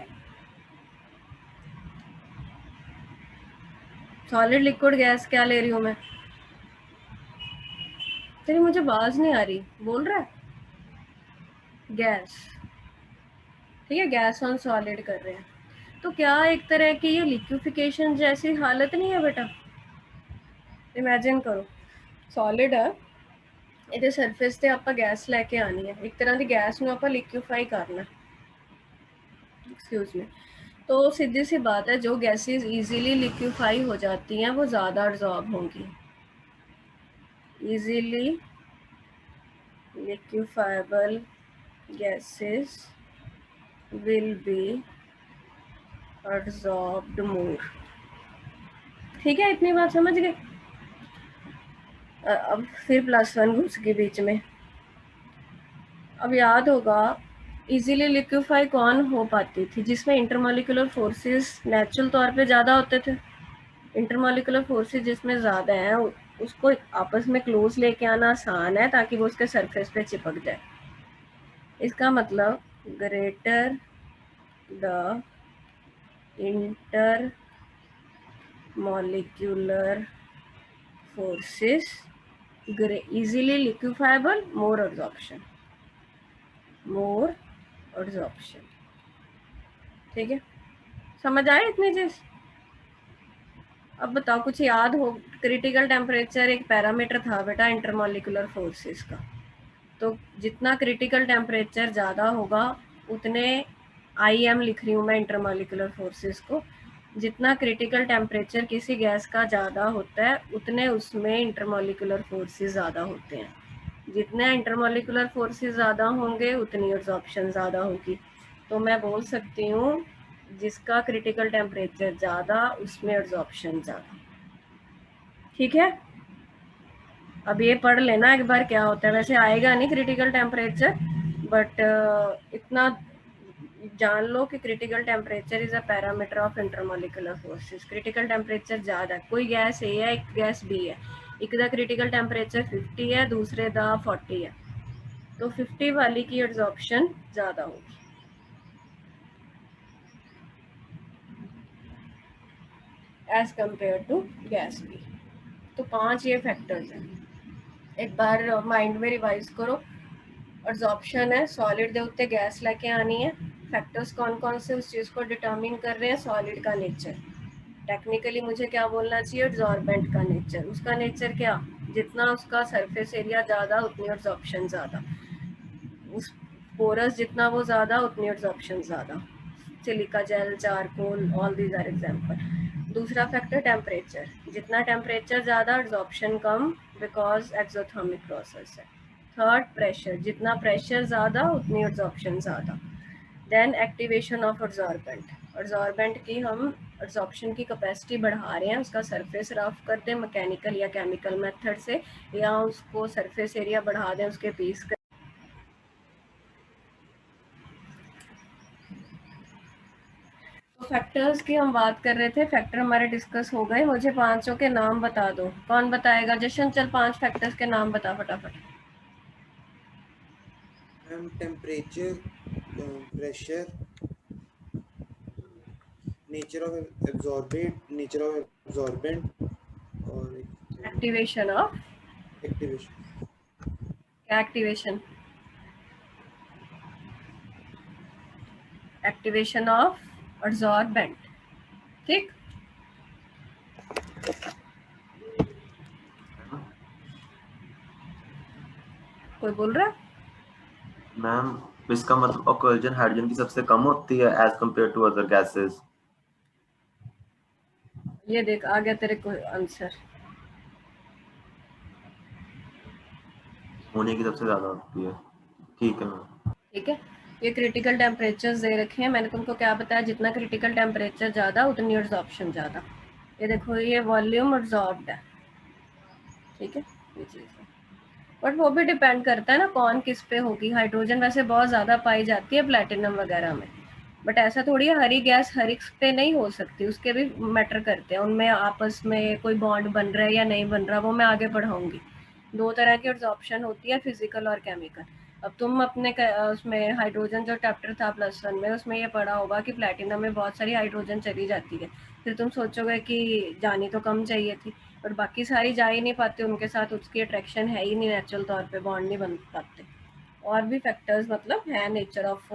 सॉलिड लिक्विड गैस क्या ले रही हूँ मैं? तेरी मुझे आवाज नहीं आ रही, बोल रहा है? गैस, ठीक है, गैस ऑन सॉलिड कर रहे हैं। तो क्या एक तरह की ये लिक्विफिकेशन जैसी हालत नहीं है बेटा? इमेजिन करो सॉलिड है, ਇਹਦੇ ਸਰਫੇਸ ਤੇ ਆਪਾਂ ਗੈਸ ਲੈ ਕੇ ਆਣੀ ਹੈ, ਇੱਕ ਤਰ੍ਹਾਂ ਦੀ ਗੈਸ ਨੂੰ ਆਪਾਂ ਲਿक्विफाई करना। Excuse me. तो सीधी सी बात है, जो गैसेस इजीली लिक्विफाई हो जाती हैं वो ज़्यादा एब्जॉर्ब होंगी। Easily liquefiable gases will be absorbed more. ठीक है, इतनी बात समझ गए? अब फिर +1 घुस गई बीच में। अब याद होगा इजीली लिक्विफाई कौन हो पाती थी? जिसमें इंटरमॉलिक्यूलर फोर्सेस नेचुरल तौर पे ज़्यादा होते थे। इंटरमॉलिक्यूलर फोर्सेस जिसमें ज़्यादा हैं उसको आपस में क्लोज लेके आना आसान है ताकि वो उसके सरफेस पे चिपक जाए। इसका मतलब greater the intermolecular forces easily liquefiable, more absorption, more absorption. ठीक है, समझ आए इतनी चीज? अब बताओ, कुछ याद हो? क्रिटिकल टेम्परेचर एक पैरामीटर था बेटा इंटरमॉलिक्यूलर फोर्सेस का। तो जितना क्रिटिकल टेम्परेचर ज़्यादा होगा उतने IM लिख रही हूँ मैं इंटरमॉलिक्यूलर फोर्सेस को, जितना क्रिटिकल टेम्परेचर किसी गैस का ज़्यादा होता है उतने उसमें इंटरमॉलिक्यूलर फोर्सेस ज़्यादा होते हैं। जितने इंटरमॉलिक्यूलर फोर्सेस ज़्यादा होंगे उतनी एब्जॉर्प्शन ज़्यादा होगी। तो मैं बोल सकती हूँ जिसका क्रिटिकल टेम्परेचर ज़्यादा उसमें एब्जॉर्प्शन ज़्यादा। ठीक है, अब ये पढ़ लेना एक बार क्या होता है। वैसे आएगा नहीं क्रिटिकल टेम्परेचर, बट इतना जान लो कि critical temperature is a parameter of intermolecular forces. Critical temperature ज़्यादा, कोई गैस ए है एक गैस बी है, एक का क्रिटिकल टेम्परेचर 50 है दूसरे का 40 है, तो 50 वाली की एब्जॉर्प्शन ज़्यादा होगी as compare to gas B. तो 5 ये फैक्टर्स हैं, एक बार माइंड में रिवाइज करो। एब्जॉर्प्शन है, सॉलिड के उत्ते गैस लेके आनी है। फैक्टर्स कौन कौन से उस चीज़ को डिटर्मिन कर रहे हैं? सॉलिड का नेचर, टेक्निकली मुझे क्या बोलना चाहिए? एब्जॉर्बेंट का नेचर। उसका नेचर क्या? जितना उसका सरफेस एरिया ज़्यादा उतनी एब्जॉर्प्शन ज़्यादा, उस पोरस जितना वो ज़्यादा उतनी एब्जॉर्प्शन ज़्यादा। Silica gel, charcoal, all these are example. दूसरा फैक्टर टेम्परेचर, जितना टेम्परेचर ज़्यादा एब्जॉर्प्शन कम, बिकॉज एक्सोथर्मिक प्रोसेस है। थर्ड प्रेशर, जितना प्रेशर ज़्यादा उतनी एब्जॉर्प्शन ज़्यादा। Then activation of absorbent, absorbent की हम एब्जॉर्प्शन की कैपेसिटी बढ़ा रहे हैं, उसका सरफेस रफ कर दें मैकेनिकल या केमिकल मेथड से, या उसको सरफेस एरिया बढ़ा दें उसके पीस कर। तो फैक्टर्स की हम बात कर रहे थे, फैक्टर हमारे डिस्कस हो गए। मुझे 5 के नाम बता दो, कौन बताएगा? जशन चल 5 फैक्टर्स के नाम बता फटाफट। Ma'am temperature, pressure, nature of absorbent और एक्टिवेशन ऑफ, एक्टिवेशन। क्या एक्टिवेशन? Activation of absorbent. ठीक, कोई बोल रहा है? मैम इसका मतलब ऑक्सीजन हाइड्रोजन की सबसे कम होती है as compare to other gases. ये देख आ गया तेरे को आंसर। होने की सबसे ज्यादा होती है। ठीक है मैम। ठीक है, ये क्रिटिकल टेम्परेचर्स दे रखे हैं। मैंने तुमको क्या बताया? जितना क्रिटिकल टेम्परेचर ज़्यादा उतनी एब्जॉर्प्शन ज़्यादा। ये देखो ये वॉल्यूम एब्जॉर्ब्ड है, ठीक है, ये चीज़ है। बट वो भी डिपेंड करता है ना कौन किस पे होगी। हाइड्रोजन वैसे बहुत ज़्यादा पाई जाती है प्लैटिनम वगैरह में, बट ऐसा थोड़ी है हर ही गैस हर एक पे नहीं हो सकती, उसके भी मैटर करते हैं, उनमें आपस में कोई बॉन्ड बन रहा है या नहीं बन रहा, वो मैं आगे पढ़ाऊंगी। 2 तरह की एब्जॉर्प्शन होती है, फिजिकल और केमिकल। अब तुम अपने उसमें हाइड्रोजन जो चैप्टर था +1 में, उसमें ये पढ़ा होगा कि प्लैटिनम में बहुत सारी हाइड्रोजन चली जाती है। फिर तुम सोचोगे कि जानी तो कम चाहिए थी, और बाकी सारी जा ही नहीं पाते उनके साथ, उसकी अट्रैक्शन है ही नहीं, नेचुरल तौर पे बॉन्ड नहीं बन पाते। और भी फैक्टर्स मतलब है, nature of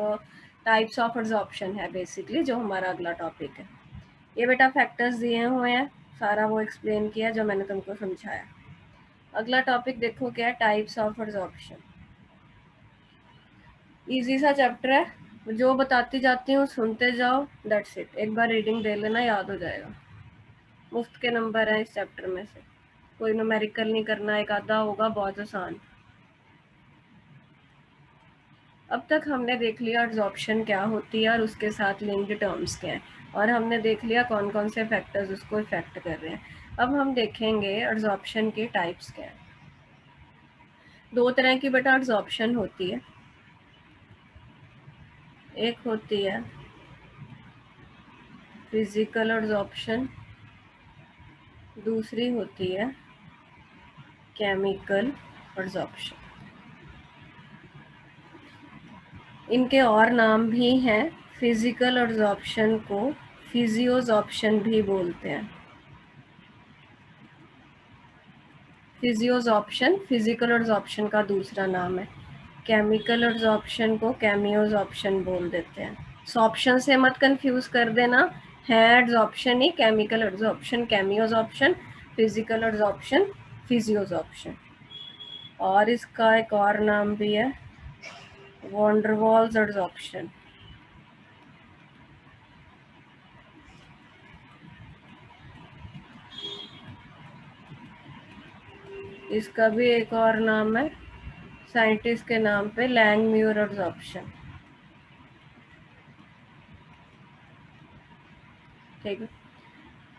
types of absorption है बेसिकली जो हमारा अगला टॉपिक है। ये बेटा फैक्टर्स दिए हुए हैं, सारा वो एक्सप्लेन किया जो मैंने तुमको समझाया। अगला टॉपिक देखो क्या है, टाइप्स ऑफ एब्जॉर्प्शन। इजी सा चैप्टर है, जो बताती जाती हूँ सुनते जाओ, दैट्स इट। एक बार रीडिंग दे लेना, याद हो जाएगा। मुफ्त के नंबर हैं इस चैप्टर में से, कोई न्यूमेरिकल नहीं करना, एक आधा होगा, बहुत आसान। अब तक हमने देख लिया एब्जॉर्प्शन क्या होती है और उसके साथ लिंक्ड टर्म्स क्या हैं, और हमने देख लिया कौन कौन से फैक्टर्स उसको इफेक्ट कर रहे हैं। अब हम देखेंगे एब्जॉर्प्शन के टाइप्स क्या हैं। 2 तरह की बेटा एब्जॉर्प्शन होती है, एक होती है फिजिकल एब्जॉर्प्शन, दूसरी होती है केमिकल एब्जॉर्प्शन। इनके और नाम भी हैं। फिजिकल एब्जॉर्प्शन को फिजियोजॉर्प्शन भी बोलते हैं। फिजियोजॉर्प्शन फिजिकल एब्जॉर्प्शन का दूसरा नाम है। केमिकल एब्जॉर्प्शन को केमियोजॉर्प्शन बोल देते हैं। सॉर्प्शन से मत कंफ्यूज कर देना, है एब्जॉर्प्शन ही, केमिकल एब्जॉर्प्शन केमियोजॉर्प्शन, फिजिकल एब्जॉर्प्शन फिजियोजॉर्प्शन। और इसका एक और नाम भी है वॉन डर वाल्स एब्जॉर्प्शन। इसका भी एक और नाम है साइंटिस्ट के नाम पे, लैंगम्यूर एब्जॉर्प्शन। ठीक है।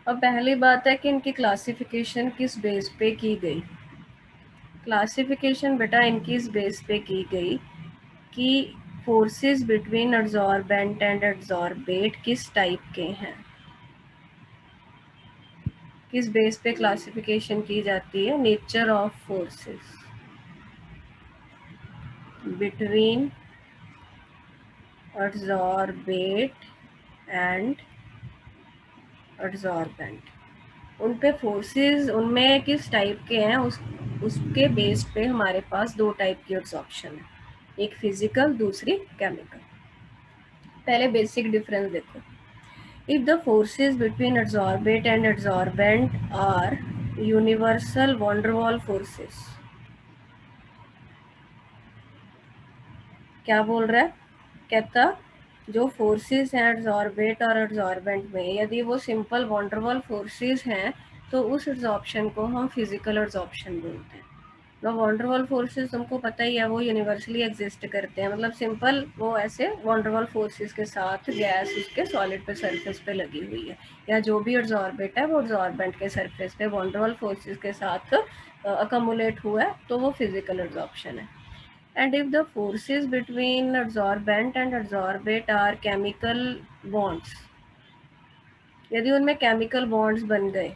अब पहली बात है कि इनकी क्लासिफिकेशन किस बेस पे की गई। क्लासिफिकेशन बेटा इनकी इस बेस पे की गई कि forces between adsorbent and adsorbate किस टाइप के हैं। किस बेस पे क्लासिफिकेशन की जाती है, nature of forces between adsorbate and adsorbent. उन पे फोर्सेस उनमें किस टाइप के हैं, उसके बेस पे हमारे पास 2 टाइप की एब्जॉर्प्शन है, एक फिजिकल दूसरी केमिकल। पहले बेसिक डिफरेंस देखो। If the forces between adsorbate and adsorbent are universal van der Waals forces. क्या बोल रहा है, कहता जो फोर्सेस हैं एड्सॉर्बेट और एड्सॉर्बेंट में, यदि वो simple von der Waals forces हैं तो उस एब्जॉर्प्शन को हम फिजिकल एब्जॉर्प्शन बोलते हैं। तो वॉन डर वाल फोर्सेस तुमको पता ही है, वो यूनिवर्सली एग्जिस्ट करते हैं, मतलब सिंपल वो ऐसे वॉन डर वाल फोर्सेस के साथ गैस उसके सॉलिड पे सरफेस पे लगी हुई है, या जो भी एड्सॉर्बेट है वो एड्सॉर्बेंट के सरफेस पे वॉन डर वाल फोर्सेस के साथ अकमुलेट हुआ है, तो वो फिजिकल एब्जॉर्प्शन है। And if the forces between adsorbent and adsorbate are chemical bonds, यदि उनमें केमिकल बॉन्ड्स बन गए,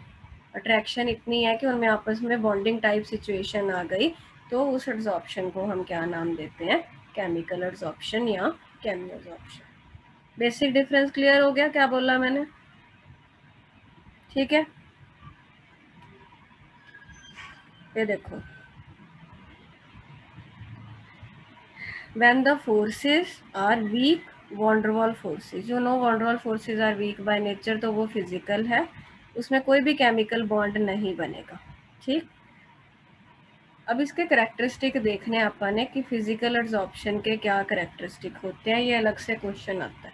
अट्रैक्शन इतनी है कि उनमें आपस में बॉन्डिंग टाइप सिचुएशन आ गई, तो उस एब्जॉर्प्शन को हम क्या नाम देते हैं, केमिकल एब्जॉर्प्शन या केमियोजॉर्प्शन। बेसिक डिफरेंस क्लियर हो गया, क्या बोला मैंने, ठीक है। ये देखो, when the forces are weak, van der Waals forces, you know van der Waals forces are weak by nature, तो वो फिजिकल है, उसमें कोई भी केमिकल बॉन्ड नहीं बनेगा, ठीक। अब इसके करेक्टरिस्टिक देखने अपन ने कि फिजिकल एब्जॉर्प्शन के क्या करेक्टरिस्टिक होते हैं, ये अलग से क्वेश्चन आता है।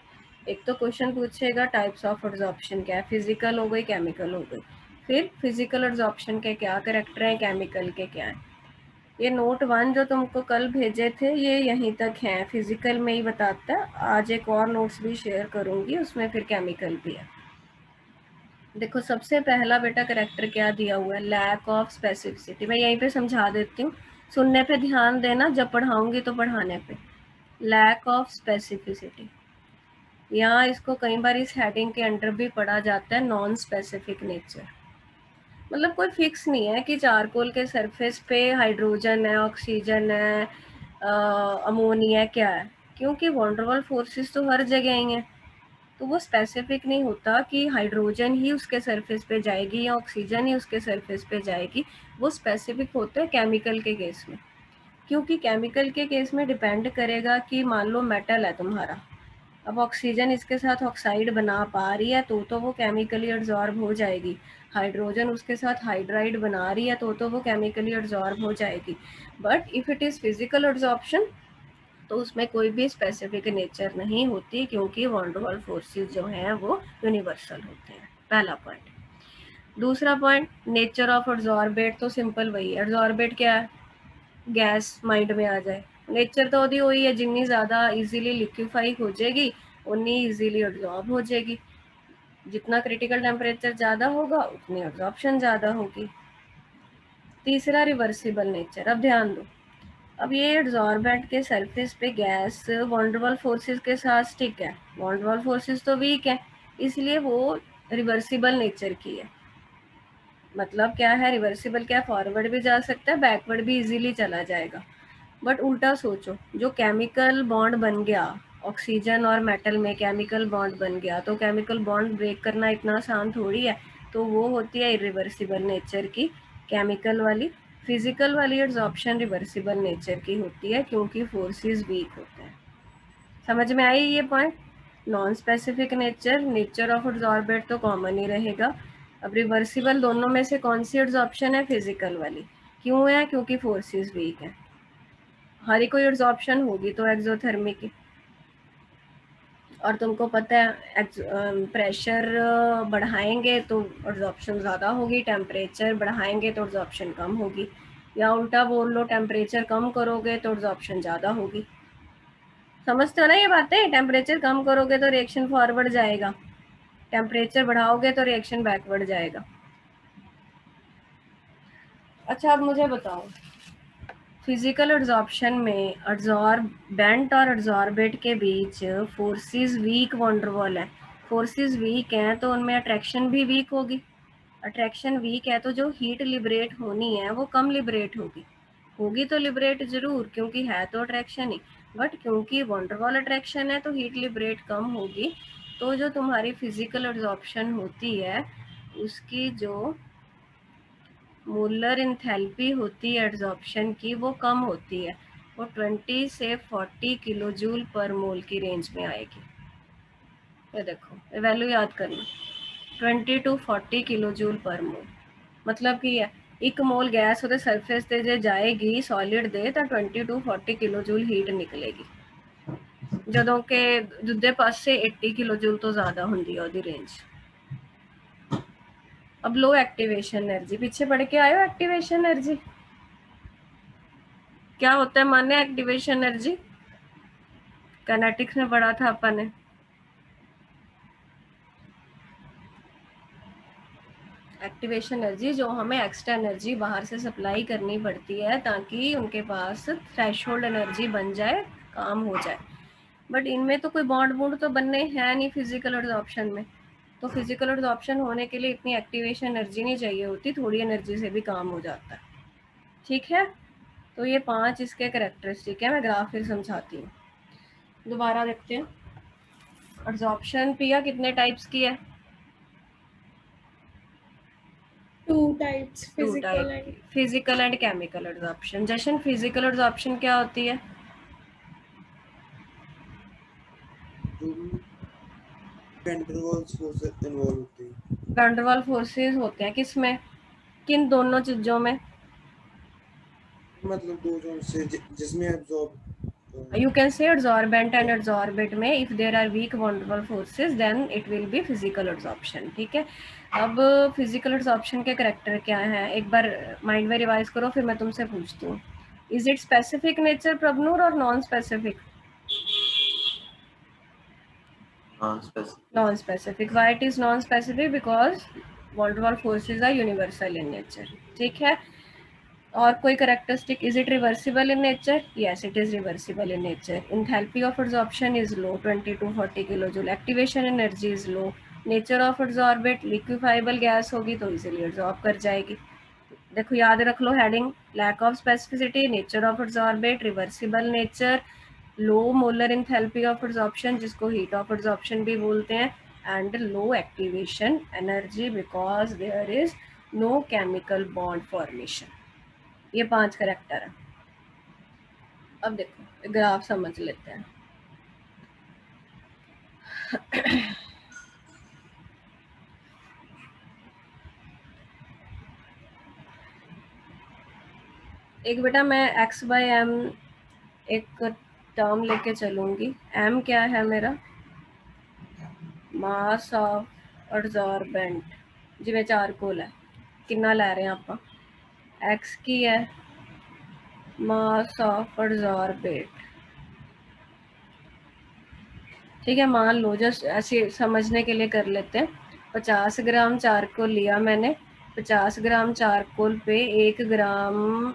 एक तो क्वेश्चन पूछेगा टाइप्स ऑफ एब्जॉर्प्शन क्या है, फिजिकल हो गई केमिकल हो गई, फिर फिजिकल एब्जॉर्प्शन के क्या करेक्टर हैं, केमिकल के क्या हैं। ये नोट 1 जो तुमको कल भेजे थे ये यहीं तक हैं, फिजिकल में ही बताता है। आज एक और नोट्स भी शेयर करूंगी, उसमें फिर केमिकल भी है। देखो सबसे पहला बेटा करेक्टर क्या दिया हुआ है, लैक ऑफ स्पेसिफिसिटी। मैं यहीं पे समझा देती हूँ, सुनने पे ध्यान देना, जब पढ़ाऊंगी तो पढ़ाने पे। लैक ऑफ स्पेसिफिसिटी, यहाँ इसको कई बार इस हेडिंग के अंडर भी पढ़ा जाता है नॉन स्पेसिफिक नेचर। मतलब कोई फिक्स नहीं है कि चारकोल के सरफेस पे हाइड्रोजन है, ऑक्सीजन है, अमोनिया क्या है, क्योंकि वॉन्डरवॉल फोर्सेस तो हर जगह ही हैं। तो वो स्पेसिफिक नहीं होता कि हाइड्रोजन ही उसके सरफेस पे जाएगी या ऑक्सीजन ही उसके सरफेस पे जाएगी। वो स्पेसिफिक होते हैं केमिकल के केस में, क्योंकि केमिकल के केस में डिपेंड करेगा कि मान लो मेटल है तुम्हारा, अब ऑक्सीजन इसके साथ ऑक्साइड बना पा रही है तो वो केमिकली एब्जॉर्ब हो जाएगी, हाइड्रोजन उसके साथ हाइड्राइड बना रही है तो वो केमिकली एब्जॉर्ब हो जाएगी। But if it is physical absorption तो उसमें कोई भी स्पेसिफिक नेचर नहीं होती, क्योंकि वॉन डर वाल फोर्सेस जो हैं वो यूनिवर्सल होते हैं। पहला पॉइंट। दूसरा पॉइंट, नेचर ऑफ एब्जॉर्बेट, तो सिंपल वही है, एब्जॉर्बेट क्या है, गैस माइंड में आ जाए। नेचर तो ओदी वही है, जितनी ज़्यादा इजीली लिक्विफाई हो जाएगी उतनी इजीली एब्जॉर्ब हो जाएगी, जितना क्रिटिकल टेम्परेचर ज़्यादा होगा उतनी एब्जॉर्प्शन ज़्यादा होगी। तीसरा, रिवर्सिबल नेचर। अब ध्यान दो, अब ये एब्जॉर्बेंट के सरफेस पे gas von der Waals forces के साथ स्टिक है, वॉन डर वाल फोर्सेस तो वीक है, इसलिए वो रिवर्सिबल नेचर की है। मतलब क्या है रिवर्सिबल, क्या फॉरवर्ड भी जा सकता है, बैकवर्ड भी इजीली चला जाएगा। बट उल्टा सोचो, जो केमिकल बॉन्ड बन गया ऑक्सीजन और मेटल में, केमिकल बॉन्ड बन गया तो केमिकल बॉन्ड ब्रेक करना इतना आसान थोड़ी है, तो वो होती है इरिवर्सिबल नेचर की केमिकल वाली। फिजिकल वाली एब्जॉर्प्शन रिवर्सिबल नेचर की होती है, क्योंकि फोर्सेस वीक होते हैं। समझ में आई ये point? Non specific nature, nature of absorbent तो कॉमन ही रहेगा। अब रिवर्सिबल दोनों में से कौन सी एब्जॉर्प्शन है? फिजिकल वाली। क्यों है? क्योंकि फोर्सेस वीक है। हर कोई एब्जॉर्प्शन होगी तो एक्सोथर्मिक, और तुमको पता है प्रेशर बढ़ाएंगे तो एब्जॉर्प्शन ज़्यादा होगी, टेम्परेचर बढ़ाएंगे तो एब्जॉर्प्शन कम होगी, या उल्टा बोल लो, टेम्परेचर कम करोगे तो एब्जॉर्प्शन ज़्यादा होगी। समझते हो ना ये बातें? टेम्परेचर कम करोगे तो रिएक्शन फॉरवर्ड जाएगा, टेम्परेचर बढ़ाओगे तो रिएक्शन बैकवर्ड जाएगा। अच्छा, अब मुझे बताओ, फिजिकल एब्जॉर्प्शन में एब्जॉर्बेंट और एब्जॉर्बेट के बीच फोर्सेस वीक वॉन डर वाल है। फोर्सेस वीक हैं तो उनमें अट्रैक्शन भी वीक होगी। अट्रैक्शन वीक है तो जो हीट लिबरेट होनी है वो कम लिबरेट होगी। होगी तो लिबरेट जरूर, क्योंकि है तो अट्रैक्शन ही, बट क्योंकि वॉन डर वाल अट्रैक्शन है तो हीट लिबरेट कम होगी। तो जो तुम्हारी फिजिकल एब्जॉर्प्शन होती है उसकी जो मोलर इंथैल्पी होती है एब्जॉर्प्शन की वो कम होती है, वो 20 से 40 किलो जूल पर मोल की रेंज में आएगी। ये देखो, ये वैल्यू याद करना, 20 to 40 किलो जूल पर मोल। मतलब कि है एक मोल गैस ਉਹਦੇ सरफेस ਤੇ ਜੇ ਜਾਏਗੀ सॉलिड ਦੇ ਤਾਂ 20 to 40 किलो जूल हीट निकलेगी, ਜਦੋਂ ਕਿ ਦੂਜੇ ਪਾਸੇ 80 किलो जूल ਤੋਂ ज़्यादा ਹੁੰਦੀ ਹੈ ਉਹਦੀ रेंज। अब लो एक्टिवेशन एनर्जी, पीछे पढ़ के आयो एक्टिवेशन एनर्जी क्या होता है? माने एक्टिवेशन एनर्जी काइनेटिक्स में पढ़ा था अपन ने। एक्टिवेशन एनर्जी जो हमें एक्स्ट्रा एनर्जी बाहर से सप्लाई करनी पड़ती है ताकि उनके पास थ्रेशोल्ड एनर्जी बन जाए, काम हो जाए। बट इनमें तो कोई बॉन्ड बूंड तो बनने हैं नहीं फिजिकल एब्जॉर्प्शन में, तो फिजिकल एब्जॉर्प्शन होने के लिए इतनी एक्टिवेशन एनर्जी नहीं चाहिए होती, थोड़ी एनर्जी से भी काम हो जाता है। ठीक है, तो ये 5 इसके कैरेक्टरिस्टिक है। मैं ग्राफ फिर समझाती हूँ, दोबारा देखते हैं। एब्जॉर्प्शन पिया कितने टाइप्स की है? 2 types, two physical type, and physical and chemical absorption. जशन फिजिकल एब्जॉर्प्शन क्या होती है? जो भी van der Waals forces involve होते हैं, वैन डर वाल फोर्सेस होते हैं किसमें, किन दोनों चीजों में? मतलब दो जोन से जिसमें absorb You can say adsorbent and adsorbate में if there are weak van der Waals forces then it will be physical adsorption। ठीक है, अब फिजिकल एब्जॉर्प्शन के करेक्टर क्या हैं एक बार माइंड में रिवाइज करो, फिर मैं तुमसे पूछती हूँ। Is it specific nature Prabhnoor और non specific? non-specific. Non specific. Why it is non specific? Because van der Waals forces are universal in nature। ठीक है, और कोई characteristic, is it reversible in nature? Yes, it is reversible in nature. Enthalpy of absorption is low, 20 to 40 kilo joule. Activation energy is low. Nature of absorbate, liquefiable gas होगी तो easily absorb कर जाएगी. देखो याद रख लो heading, lack of specificity, nature of absorbate, reversible nature, low molar enthalpy of absorption जिसको heat of absorption भी बोलते हैं, and low activation energy because there is no chemical bond formation. ये 5 करैक्टर है. अब देखो ग्राफ समझ लेते हैं. एक बेटा मैं x बाई एम एक टर्म लेके चलूंगी. m क्या है मेरा? मास ऑफ एब्जॉर्बेंट जिवें चारकोल है, कितना लै रहे हैं आप? x की है मास ऑफ एब्जॉर्बेट. ठीक है, मान लो जस्ट ऐसे समझने के लिए कर लेते हैं. 50 ग्राम चारकोल लिया मैंने. 50 ग्राम चारकोल पे 1 ग्राम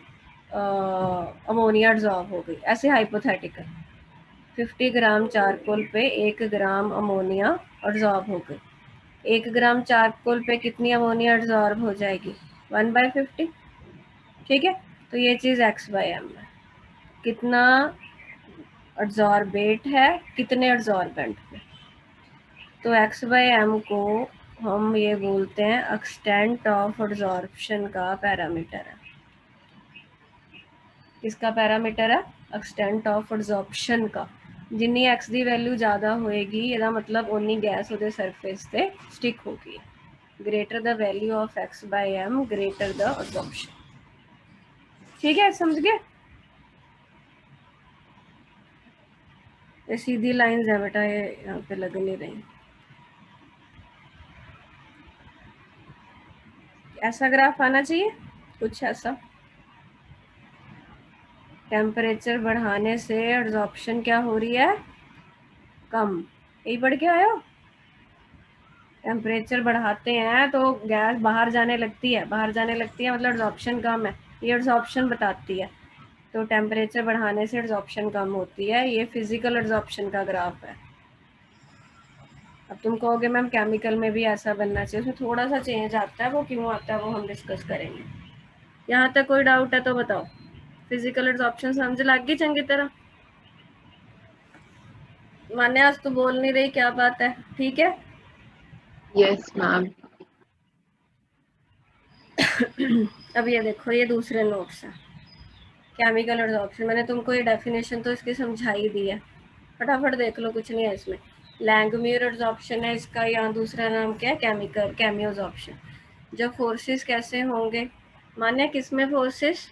अमोनिया एब्जॉर्ब हो गई, ऐसे हाइपोथेटिकल. 50 ग्राम चारकोल पे 1 ग्राम अमोनिया एब्जॉर्ब हो गई. 1 ग्राम चारकोल पे कितनी अमोनिया एब्जॉर्ब हो जाएगी? 1/50. ठीक है, तो ये चीज़ x बाई एम है. कितना एब्जॉर्बेट है, कितने एब्जॉर्बेंट पे. तो x बाई एम को हम ये बोलते हैं एक्सटेंट ऑफ एब्जॉर्प्शन का पैरामीटर है. किसका पैरामीटर है? एक्सटेंट ऑफ एब्जॉर्प्शन का. जिन्नी x की वैल्यू ज़्यादा होएगी ਇਹਦਾ मतलब उन्नी गैस ਉਹਦੇ सरफेस ਤੇ स्टिक होगी. Greater the value of x by m greater the absorption. ठीक है, समझ गए? ये सीधी लाइंस है बेटा, ये यहाँ पे लग नहीं रही. ऐसा ग्राफ आना चाहिए कुछ ऐसा. टेम्परेचर बढ़ाने से एब्जॉर्प्शन क्या हो रही है? कम. यही पढ़ के आयो. टेम्परेचर बढ़ाते हैं तो गैस बाहर जाने लगती है, बाहर जाने लगती है मतलब एब्जॉर्प्शन कम है. ये एब्जॉर्प्शन बताती है. तो टेम्परेचर बढ़ाने से एब्जॉर्प्शन कम होती है. ये फिजिकल एब्जॉर्प्शन का ग्राफ है. अब तुम कहोगे मैम केमिकल में भी ऐसा बनना चाहिए, उसमें थोड़ा सा चेंज आता है. वो क्यों आता है वो हम डिस्कस करेंगे. यहाँ तक कोई डाउट है तो बताओ. फिजिकल एब्जॉर्प्शन समझ लग गई चंगी तरह? मान्य आज तो बोल नहीं रही, क्या बात है? ठीक है. Yes ma'am. अब ये देखो, ये दूसरे नोट्स है केमिकल एब्जॉर्प्शन. मैंने तुमको ये डेफिनेशन तो इसकी समझाई दी है, फटाफट देख लो, कुछ नहीं है इसमें. लैंगम्यूर एब्जॉर्प्शन है इसका. यहाँ दूसरा नाम क्या है? Chemical cameo absorption. जब फोर्सेस कैसे होंगे? मान्य किसमें फोर्सेस?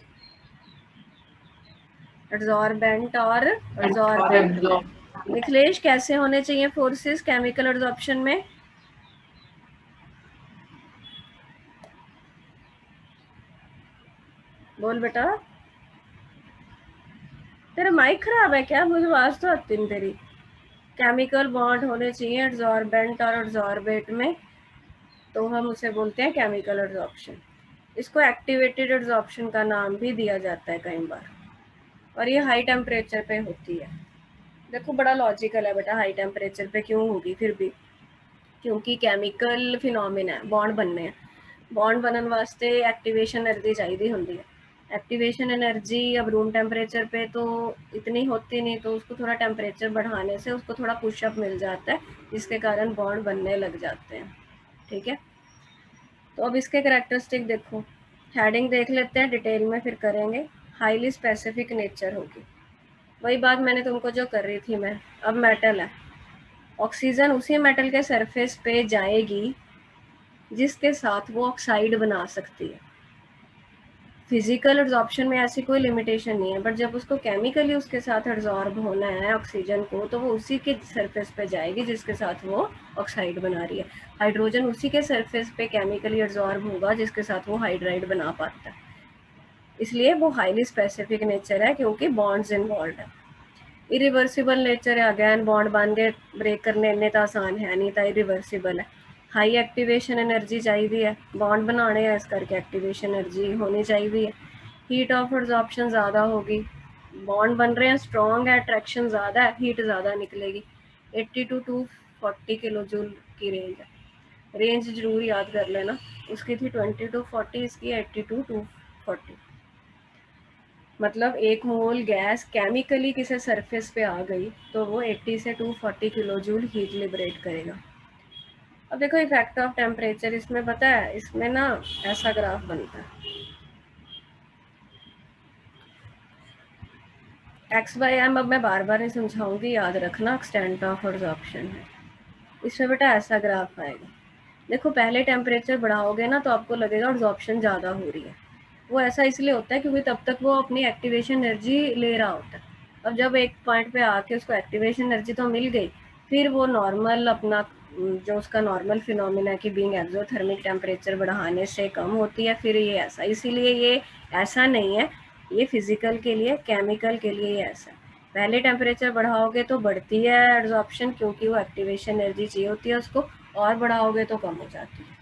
एब्जॉर्बेंट और एब्जॉर्बेंट. मिथिलेश कैसे होने चाहिए फोर्सेस केमिकल एब्जॉर्प्शन में? बोल बेटा. तेरा माइक खराब है क्या? मुझे आवाज तो आती नहीं तेरी. केमिकल बॉन्ड होने चाहिए एब्जॉर्बेंट और एब्जॉर्बेट में, तो हम उसे बोलते हैं केमिकल एब्जॉर्प्शन. इसको एक्टिवेटेड एब्जॉर्प्शन का नाम भी दिया जाता है कई बार. और ये हाई टेम्परेचर पे होती है. देखो बड़ा लॉजिकल है बेटा, हाई टेम्परेचर पे क्यों होगी फिर भी? क्योंकि केमिकल फिनोमिना है, बॉन्ड बनने हैं. बॉन्ड बनने वास्ते एक्टिवेशन एनर्जी चाहिए होंगी है. एक्टिवेशन एनर्जी अब रूम टेम्परेचर पे तो इतनी होती नहीं, तो उसको थोड़ा टेम्परेचर बढ़ाने से उसको थोड़ा पुशअप मिल जाता है, जिसके कारण बॉन्ड बनने लग जाते हैं. ठीक है, तो अब इसके करैक्टरिस्टिक देखो. हेडिंग देख लेते हैं, डिटेल में फिर करेंगे. हाईली स्पेसिफिक नेचर होगी. वही बात मैंने तुमको जो कर रही थी मैं. अब मेटल है, ऑक्सीजन उसी मेटल के सरफेस पे जाएगी जिसके साथ वो ऑक्साइड बना सकती है. फिजिकल एब्जॉर्प्शन में ऐसी कोई लिमिटेशन नहीं है, बट जब उसको केमिकली उसके साथ एब्जॉर्ब होना है ऑक्सीजन को, तो वो उसी के सरफेस पे जाएगी जिसके साथ वो ऑक्साइड बना रही है. हाइड्रोजन उसी के सरफेस पे केमिकली एब्जॉर्ब होगा जिसके साथ वो हाइड्राइड बना पाता है. इसलिए वो हाईली स्पेसिफिक नेचर है क्योंकि बॉन्ड्स इन्वॉल्व है. इरिवर्सिबल नेचर है, अगैन बॉन्ड बन के ब्रेक करने इन्ने तो आसान है नहीं, तो इरिवर्सिबल है. हाई एक्टिवेशन एनर्जी चाहिए है, बॉन्ड बनाने हैं, इस करके एक्टिवेशन एनर्जी होनी चाहिए है. हीट ऑफ एब्जॉर्प्शन ज़्यादा होगी, बॉन्ड बन रहे हैं, स्ट्रॉन्ग है, अट्रैक्शन ज़्यादा है, हीट ज़्यादा निकलेगी। 80 to 240 किलो जूल की रेंज है। रेंज जरूर याद कर लेना, उसकी थी 20 to 40, इसकी 80 to 240। मतलब एक मोल गैस केमिकली किसी सरफेस पे आ गई तो वो 80 से 240 किलो जूल हीट लिबरेट करेगा। अब देखो इफेक्ट ऑफ टेम्परेचर, इसमें पता है, इसमें ना ऐसा ग्राफ बनता है, एक्स बाई एम। अब मैं बार बार नहीं समझाऊंगी, याद रखना, एक्सटेंट ऑफ एब्जॉर्प्शन है। इसमें बेटा ऐसा ग्राफ आएगा। देखो पहले टेम्परेचर बढ़ाओगे ना तो आपको लगेगा एब्जॉर्प्शन ज़्यादा हो रही है। वो ऐसा इसलिए होता है क्योंकि तब तक वो अपनी एक्टिवेशन एनर्जी ले रहा होता है। अब जब एक पॉइंट पे आके उसको एक्टिवेशन एनर्जी तो मिल गई, फिर वो नॉर्मल अपना जो उसका नॉर्मल फिनोमिना है कि बीइंग एक्सोथर्मिक टेम्परेचर बढ़ाने से कम होती है, फिर ये ऐसा। इसीलिए ये ऐसा नहीं है, ये फिजिकल के लिए, केमिकल के लिए ये ऐसा है। पहले टेम्परेचर बढ़ाओगे तो बढ़ती है एब्जॉर्प्शन क्योंकि वो एक्टिवेशन एनर्जी चाहिए होती है उसको, और बढ़ाओगे तो कम हो जाती है।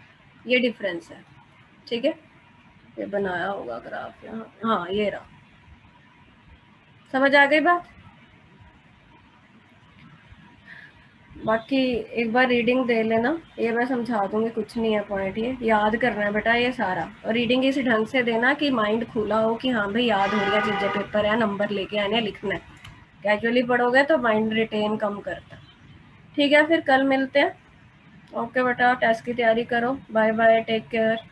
ये डिफरेंस है, ठीक है। ये बनाया होगा ग्राफ यहाँ, हाँ ये रहा। समझ आ गई बात? बाकी एक बार रीडिंग दे लेना, ये मैं समझा दूंगी, कुछ नहीं है पॉइंट, ये याद करना है बेटा ये सारा। और रीडिंग इस ढंग से देना कि माइंड खुला हो कि हाँ भाई याद हो रही है चीज़ें, पेपर है, नंबर लेके आने, लिखना है। कैजुअली पढ़ोगे तो माइंड रिटेन कम करता है। ठीक है, फिर कल मिलते हैं। ओके बेटा, टेस्ट की तैयारी करो। Bye bye, take care.